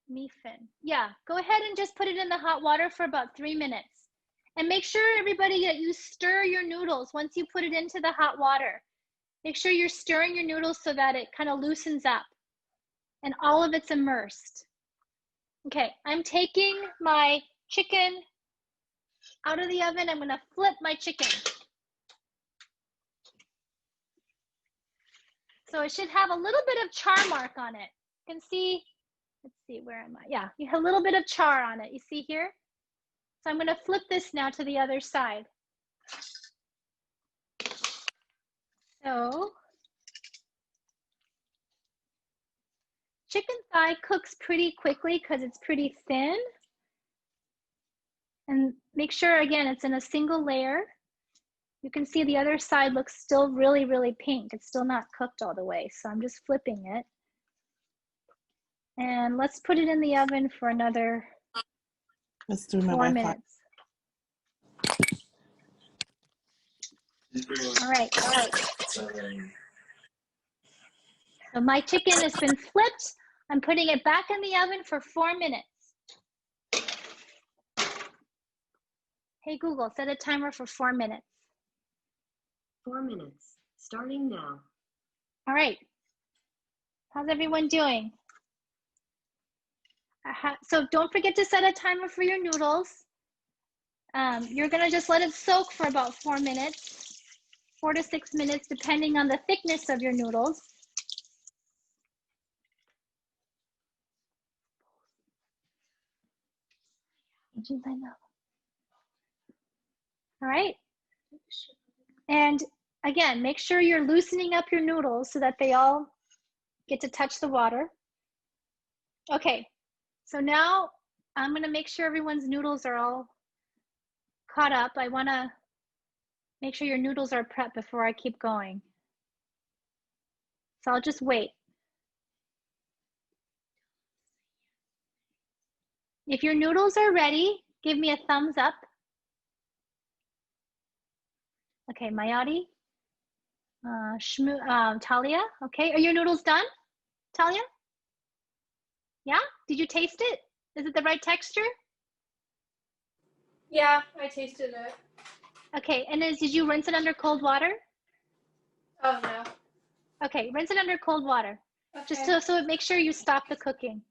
Meefin. Yeah, go ahead and just put it in the hot water for about 3 minutes. And make sure, everybody, that you stir your noodles once you put it into the hot water. Make sure you're stirring your noodles so that it kind of loosens up and all of it's immersed. Okay, I'm taking my chicken out of the oven. I'm gonna flip my chicken. So it should have a little bit of char mark on it. You can see, let's see, where am I? Yeah, you have a little bit of char on it. You see here? So I'm gonna flip this now to the other side. So, chicken thigh cooks pretty quickly because it's pretty thin. And make sure, again, it's in a single layer. You can see the other side looks still really, really pink. It's still not cooked all the way. So I'm just flipping it. And let's put it in the oven for another 4 minutes. All right. So my chicken has been flipped. I'm putting it back in the oven for 4 minutes. Hey Google, set a timer for 4 minutes. 4 minutes, starting now. All right. How's everyone doing? So don't forget to set a timer for your noodles. You're gonna just let it soak for about 4 minutes, 4 to 6 minutes, depending on the thickness of your noodles. All right. And again, make sure you're loosening up your noodles so that they all get to touch the water. Okay, so now I'm gonna make sure everyone's noodles are all caught up. I wanna make sure your noodles are prepped before I keep going. So I'll just wait. If your noodles are ready, give me a thumbs up. Okay, Mayadi, Talia. Okay, are your noodles done, Talia? Yeah, did you taste it? Is it the right texture? Yeah, I tasted it. Okay, and then did you rinse it under cold water? Oh no. Okay, rinse it under cold water. Okay. Just so make sure you stop the cooking.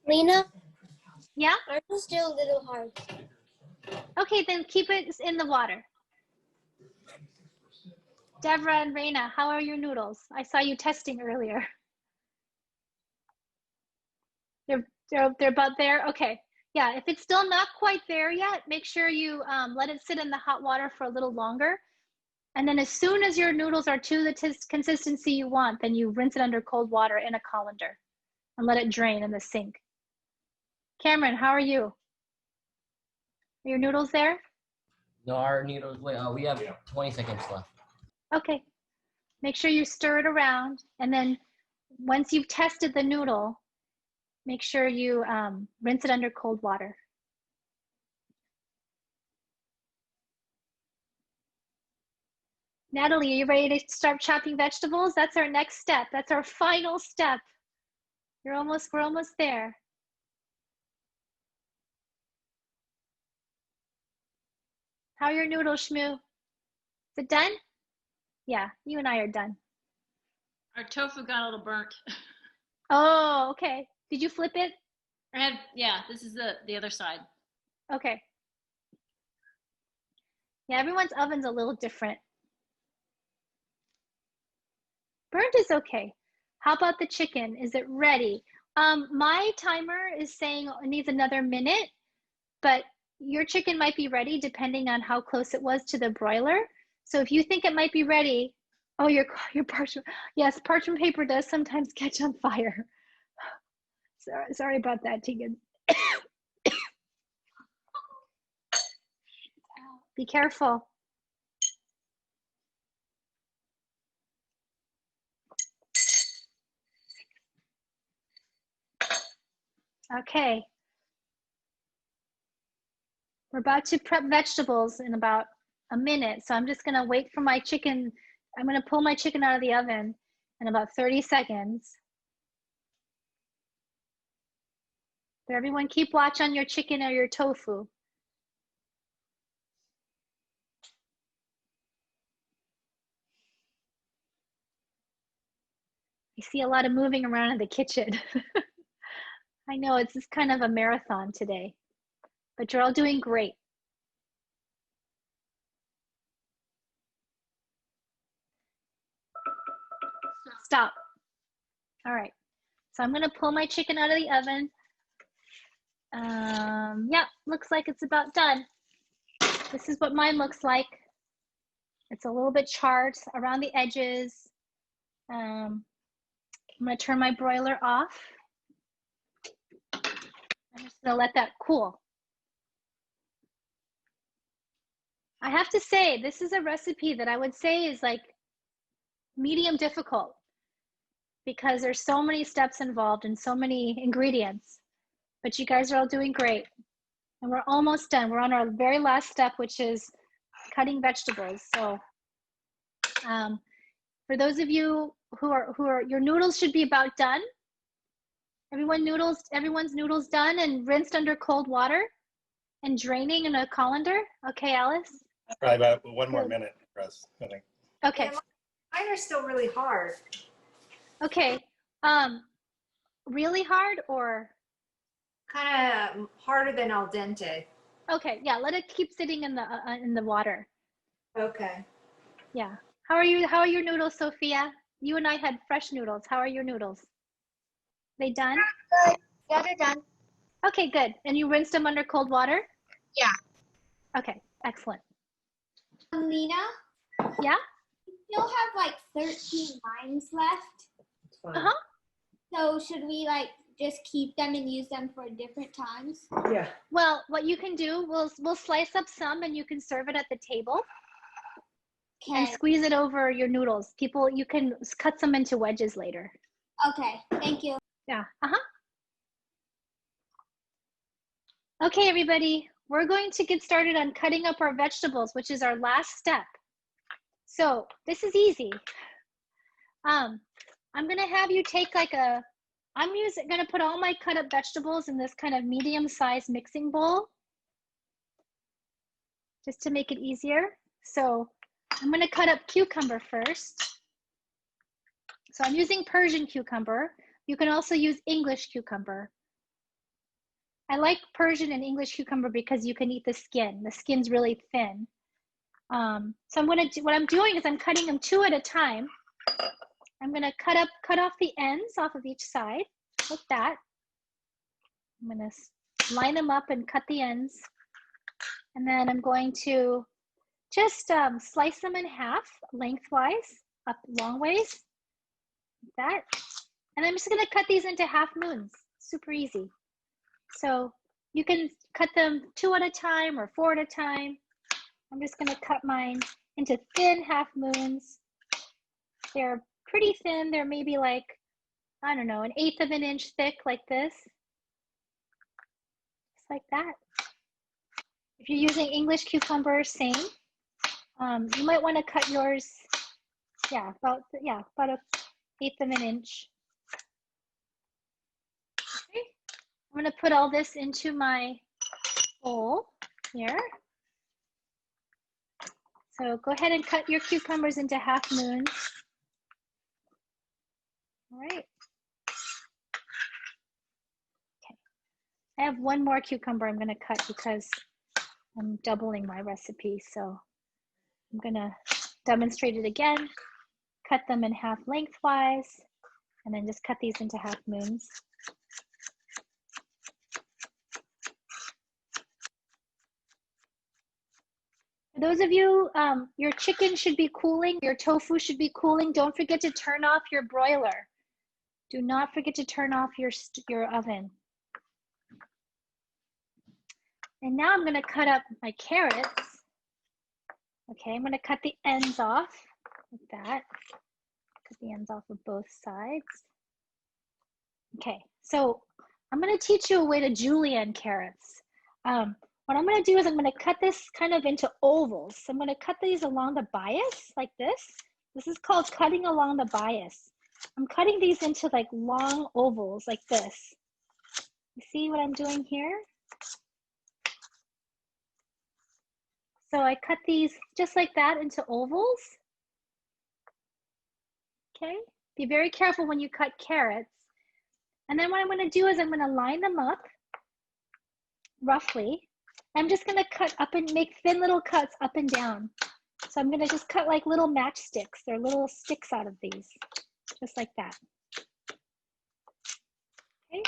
Lynna? Yeah? Ours is still a little hard. Okay, then keep it in the water. Devra and Reina, how are your noodles? I saw you testing earlier. They're about there? Okay. Yeah, if it's still not quite there yet, make sure you let it sit in the hot water for a little longer. And then as soon as your noodles are to the consistency you want, then you rinse it under cold water in a colander and let it drain in the sink. Cameron, how are you? Are your noodles there? No, our noodles, we have 20 seconds left. Okay. Make sure you stir it around. And then once you've tested the noodle, make sure you rinse it under cold water. Natalie, are you ready to start chopping vegetables? That's our next step. That's our final step. We're almost there. How are your noodles, Shmoo? Is it done? Yeah, you and I are done. Our tofu got a little burnt. Oh, okay. Did you flip it? Yeah, this is the other side. Okay. Yeah, everyone's oven's a little different. Burnt is okay. How about the chicken? Is it ready? My timer is saying it needs another minute, but your chicken might be ready depending on how close it was to the broiler. So if you think it might be ready, oh, your parchment. Yes, parchment paper does sometimes catch on fire. Sorry about that, Tegan. Be careful. Okay. We're about to prep vegetables in about a minute. So I'm just gonna wait for my chicken. I'm gonna pull my chicken out of the oven in about 30 seconds. So everyone keep watch on your chicken or your tofu. I see a lot of moving around in the kitchen. I know it's just kind of a marathon today, but you're all doing great. Stop. All right. So I'm gonna pull my chicken out of the oven. Yeah, looks like it's about done. This is what mine looks like. It's a little bit charred around the edges. I'm gonna turn my broiler off. I'm just gonna let that cool. I have to say, this is a recipe that I would say is like medium difficult because there's so many steps involved and so many ingredients, but you guys are all doing great. And we're almost done. We're on our very last step, which is cutting vegetables. So for those of you who are, your noodles should be about done. Everyone's noodles done and rinsed under cold water and draining in a colander. Okay, Alice? Probably about one more minute for us, I think. Okay. Yeah, mine are still really hard. Okay. Really hard or? Kind of harder than al dente. Okay, yeah, let it keep sitting in the water. Okay. Yeah. How are your noodles, Sophia? You and I had fresh noodles. How are your noodles? They done? Good. Yeah, they're done. Okay, good. And you rinsed them under cold water? Yeah. Okay, excellent. Lynna? Yeah? We still have like 13 lines left. Uh-huh. So should we like just keep them and use them for different times? Yeah. Well, what you can do, we'll slice up some and you can serve it at the table. Okay. And squeeze it over your noodles. You can cut some into wedges later. Okay, thank you. Yeah, uh-huh. Okay, everybody, we're going to get started on cutting up our vegetables, which is our last step. So this is easy. I'm gonna have you take like I'm gonna put all my cut up vegetables in this kind of medium-sized mixing bowl, just to make it easier. So I'm gonna cut up cucumber first. So I'm using Persian cucumber. You can also use English cucumber. I like Persian and English cucumber because you can eat the skin. The skin's really thin. So what I'm doing is I'm cutting them 2 at a time. I'm gonna cut off the ends off of each side, like that. I'm gonna line them up and cut the ends. And then I'm going to just slice them in half lengthwise, up long ways, like that. And I'm just gonna cut these into half moons, super easy. So you can cut them 2 at a time or 4 at a time. I'm just gonna cut mine into thin half moons. They're pretty thin. They're maybe like, I don't know, 1/8 of an inch thick, like this. Just like that. If you're using English cucumber, same. You might want to cut yours, about 1/8 of an inch. Okay. I'm going to put all this into my bowl here. So go ahead and cut your cucumbers into half moons. All right. Okay. I have one more cucumber I'm going to cut because I'm doubling my recipe. So I'm going to demonstrate it again. Cut them in half lengthwise, and then just cut these into half moons. For those of you, your chicken should be cooling, your tofu should be cooling. Don't forget to turn off your broiler. Do not forget to turn off your oven. And now I'm going to cut up my carrots. Okay, I'm going to cut the ends off like that. Cut the ends off of both sides. Okay, so I'm going to teach you a way to julienne carrots. What I'm going to do is I'm going to cut this kind of into ovals. So I'm going to cut these along the bias like this. This is called cutting along the bias. I'm cutting these into like long ovals like this. You see what I'm doing here? So I cut these just like that into ovals. Okay, be very careful when you cut carrots. And then what I'm going to do is I'm going to line them up roughly. I'm just going to cut up and make thin little cuts up and down. So I'm going to just cut like little matchsticks. They're little sticks out of these, just like that. Okay,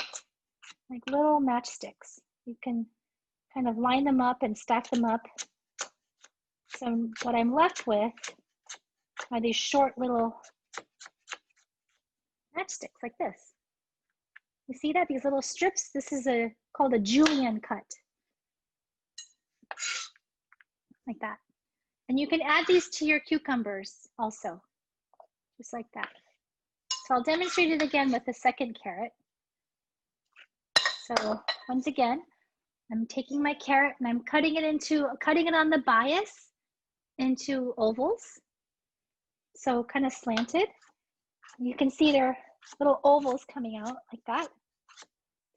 like little matchsticks. You can kind of line them up and stack them up. So what I'm left with are these short little matchsticks like this. You see that? These little strips? This is called a julienne cut. Like that. And you can add these to your cucumbers also, just like that. So I'll demonstrate it again with the second carrot. So once again, I'm taking my carrot and I'm cutting it on the bias into ovals. So kind of slanted. You can see there are little ovals coming out like that.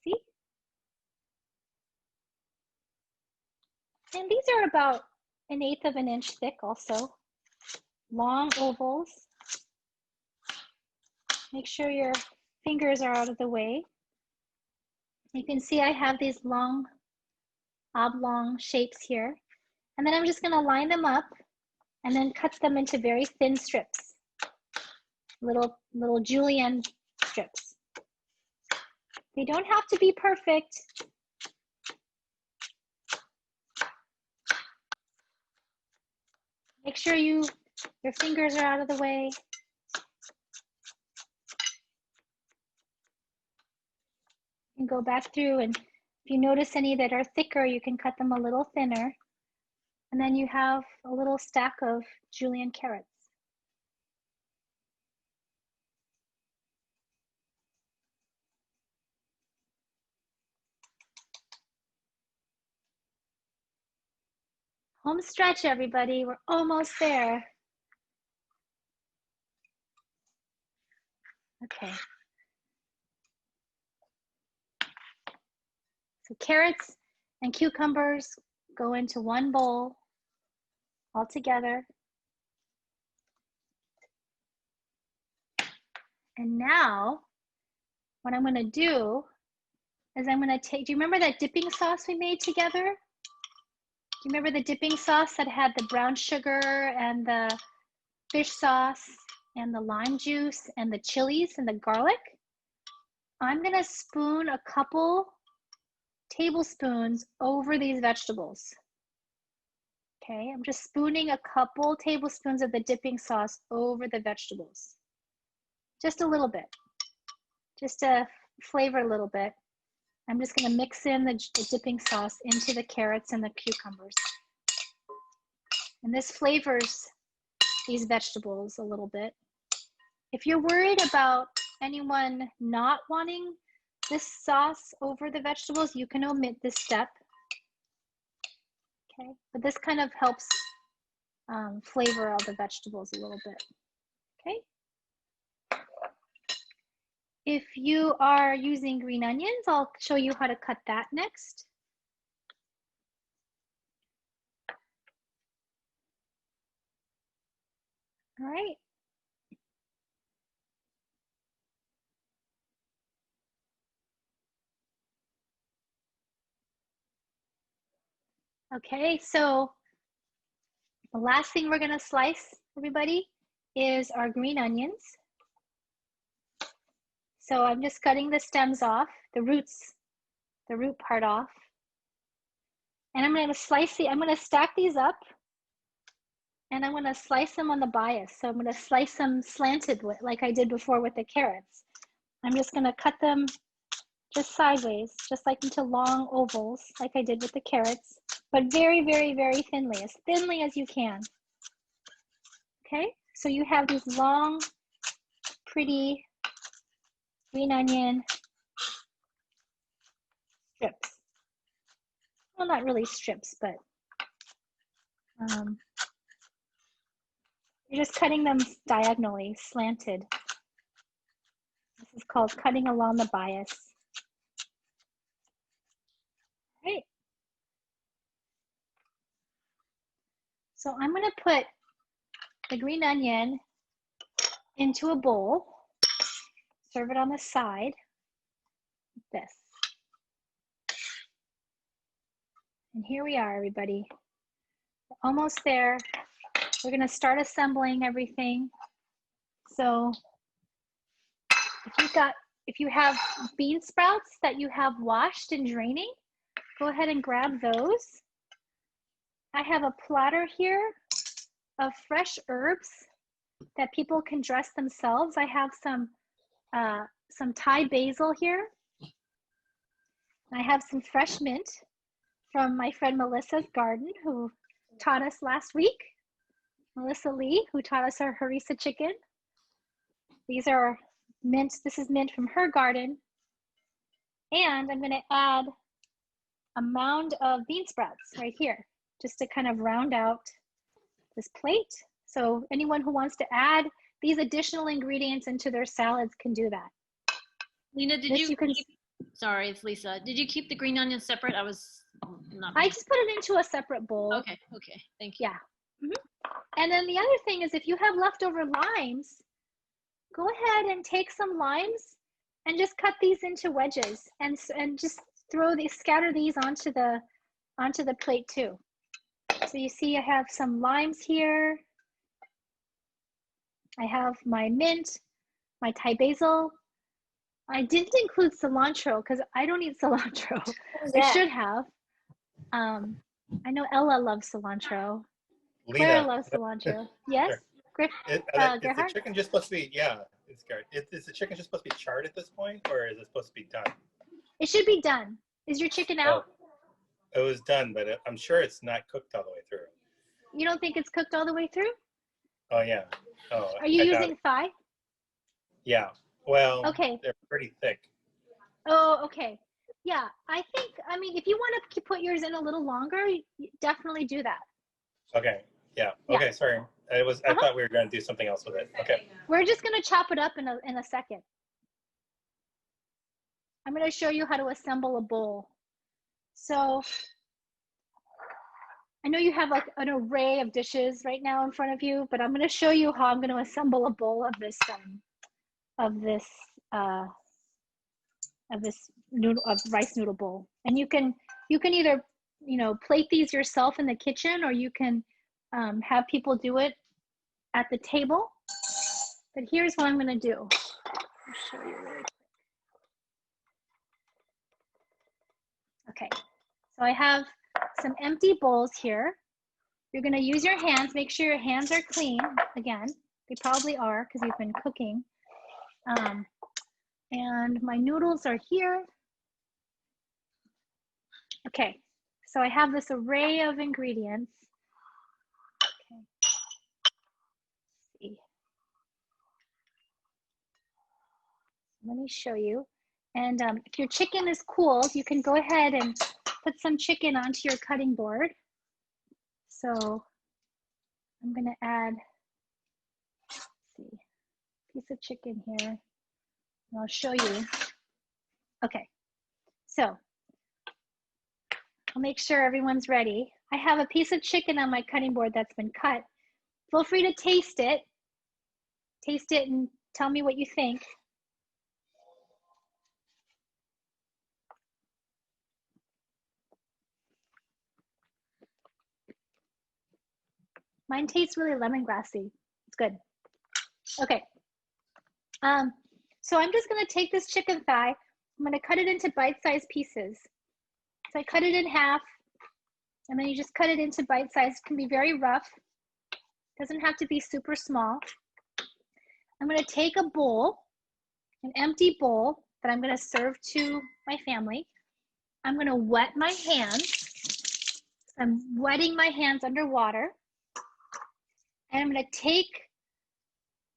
See? And these are about 1/8 of an inch thick also. Long ovals. Make sure your fingers are out of the way. You can see I have these long oblong shapes here. And then I'm just going to line them up and then cut them into very thin strips. Little julienne strips. They don't have to be perfect. Make sure your fingers are out of the way. You can go back through, and if you notice any that are thicker, you can cut them a little thinner. And then you have a little stack of julienne carrots. Home stretch, everybody. We're almost there. Okay. So carrots and cucumbers go into one bowl all together. And now what I'm going to do is I'm going to take, do you remember that dipping sauce we made together? Do you remember the dipping sauce that had the brown sugar and the fish sauce and the lime juice and the chilies and the garlic? I'm going to spoon a couple tablespoons over these vegetables. Okay, I'm just spooning a couple tablespoons of the dipping sauce over the vegetables. Just a little bit, just to flavor a little bit. I'm just going to mix in the dipping sauce into the carrots and the cucumbers. And this flavors these vegetables a little bit. If you're worried about anyone not wanting this sauce over the vegetables, you can omit this step. Okay, but this kind of helps flavor all the vegetables a little bit. Okay. If you are using green onions, I'll show you how to cut that next. All right. Okay, so the last thing we're going to slice, everybody, is our green onions. So I'm just cutting the stems off, the root part off. And I'm going to slice I'm going to stack these up, and I'm going to slice them on the bias. So I'm going to slice them slanted, like I did before with the carrots. I'm just going to cut them just sideways, just like into long ovals, like I did with the carrots, but very, very, very thinly as you can. Okay, so you have these long, pretty green onion strips. Well, not really strips, but you're just cutting them diagonally, slanted. This is called cutting along the bias. Right. So I'm going to put the green onion into a bowl, serve it on the side, like this. And here we are, everybody. We're almost there. We're going to start assembling everything. So if you have bean sprouts that you have washed and draining, go ahead and grab those. I have a platter here of fresh herbs that people can dress themselves. I have some Thai basil here. I have some fresh mint from my friend Melissa's garden, who taught us last week. Melissa Lee, who taught us our harissa chicken. These are mint. This is mint from her garden. And I'm going to add a mound of bean sprouts right here, just to kind of round out this plate. So anyone who wants to add these additional ingredients into their salads can do that. Lena, did you keep, sorry, it's Lisa. Did you keep the green onions separate? I just put it into a separate bowl. Okay, thank you. Yeah. And then the other thing is, if you have leftover limes, go ahead and take some limes and just cut these into wedges and just scatter these onto the plate too. So you see I have some limes here. I have my mint, my Thai basil. I didn't include cilantro because I don't eat cilantro. I should have. I know Ella loves cilantro. Claire loves cilantro. Yes? Is the chicken just supposed to be, is the chicken just supposed to be charred at this point, or is it supposed to be done? It should be done. Is your chicken out? Oh, it was done, but I'm sure it's not cooked all the way through. You don't think it's cooked all the way through? Oh, yeah. Oh, are you using thigh? Yeah. Well, okay. They're pretty thick. Oh, okay. Yeah, I mean, if you want to put yours in a little longer, definitely do that. Okay. Yeah. Okay. Sorry. I thought we were going to do something else with it. Okay. We're just going to chop it up in a second. I'm going to show you how to assemble a bowl. So I know you have like an array of dishes right now in front of you, but I'm going to show you how I'm going to assemble a bowl of this rice noodle bowl. And you can either, you know, plate these yourself in the kitchen, or you can have people do it at the table. But here's what I'm going to do. I'll show you really quick. Okay, so I have some empty bowls here. You're going to use your hands. Make sure your hands are clean. Again, they probably are because you've been cooking. And my noodles are here. Okay, so I have this array of ingredients. Okay. Let's see. Let me show you. And if your chicken is cooled, you can go ahead and put some chicken onto your cutting board. So I'm going to add, let's see, a piece of chicken here. And I'll show you. Okay, so I'll make sure everyone's ready. I have a piece of chicken on my cutting board that's been cut. Feel free to taste it. Taste it and tell me what you think. Mine tastes really lemongrassy. It's good. Okay. So I'm just going to take this chicken thigh. I'm going to cut it into bite-sized pieces. So I cut it in half, and then you just cut it into bite-sized. It can be very rough. Doesn't have to be super small. I'm going to take a bowl, an empty bowl that I'm going to serve to my family. I'm going to wet my hands. I'm wetting my hands under water. And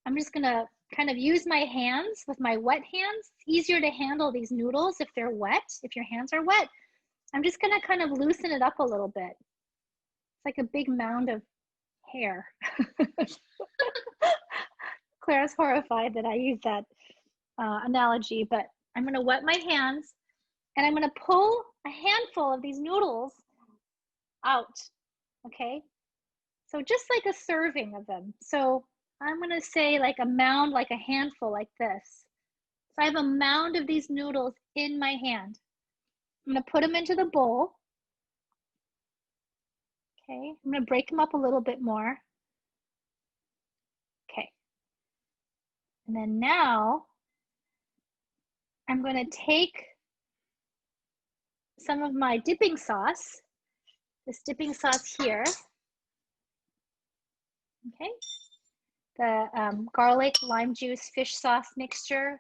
I'm just going to kind of use my hands with my wet hands. It's easier to handle these noodles if they're wet, if your hands are wet. I'm just going to kind of loosen it up a little bit. It's like a big mound of hair. Clara's horrified that I use that analogy, but I'm going to wet my hands and I'm going to pull a handful of these noodles out, okay? So just like a serving of them. So I'm going to say like a mound, like a handful like this. So I have a mound of these noodles in my hand. I'm going to put them into the bowl. Okay, I'm going to break them up a little bit more. Okay. And then now I'm going to take some of my dipping sauce, this dipping sauce here. Okay. The garlic, lime juice, fish sauce mixture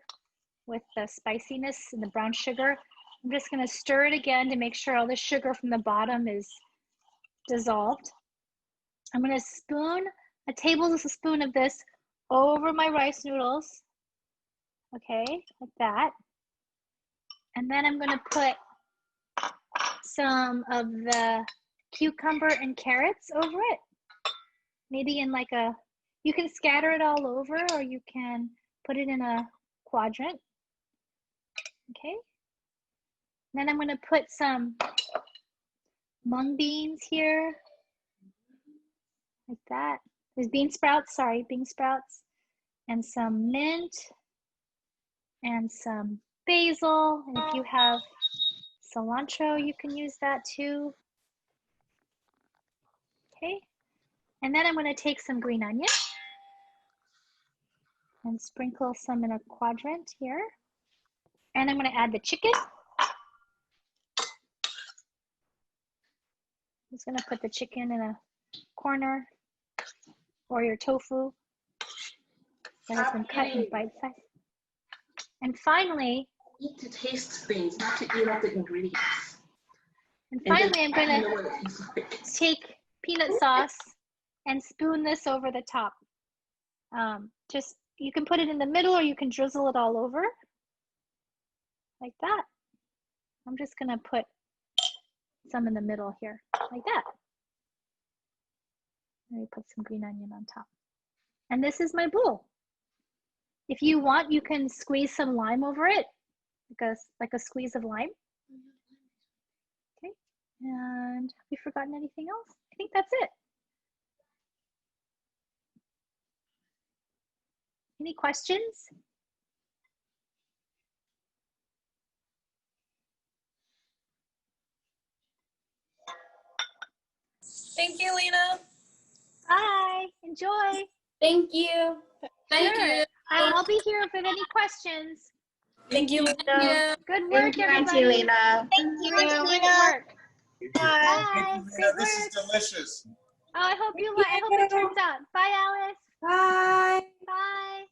with the spiciness and the brown sugar. I'm just going to stir it again to make sure all the sugar from the bottom is dissolved. I'm going to spoon a tablespoon of this over my rice noodles. Okay, like that. And then I'm going to put some of the cucumber and carrots over it. Maybe in like a, you can scatter it all over or you can put it in a quadrant. Okay. Then I'm going to put some mung beans here, like that. There's bean sprouts, and some mint, and some basil. And if you have cilantro, you can use that too. Okay. And then I'm going to take some green onion and sprinkle some in a quadrant here. And I'm going to add the chicken. I'm just going to put the chicken in a corner, or your tofu that has been cut in bite size. And finally, eat to taste things, not to eat up the ingredients. And finally, I'm going to take peanut sauce and spoon this over the top. Just, you can put it in the middle or you can drizzle it all over like that. I'm just going to put some in the middle here, like that. Let me put some green onion on top. And this is my bowl. If you want, you can squeeze some lime over it, like a squeeze of lime. Okay, and have we forgotten anything else? I think that's it. Any questions? Thank you, Lynna. Bye. Enjoy. Thank you. Thank Sure. you. I'll be here if you have any questions. Thank you, Lynna. Good work, everybody. Thank you, Great Lynna. work. Bye. Thank you, Lynna. This is delicious. Oh, I hope it turns out. Bye, Alice. Bye. Bye.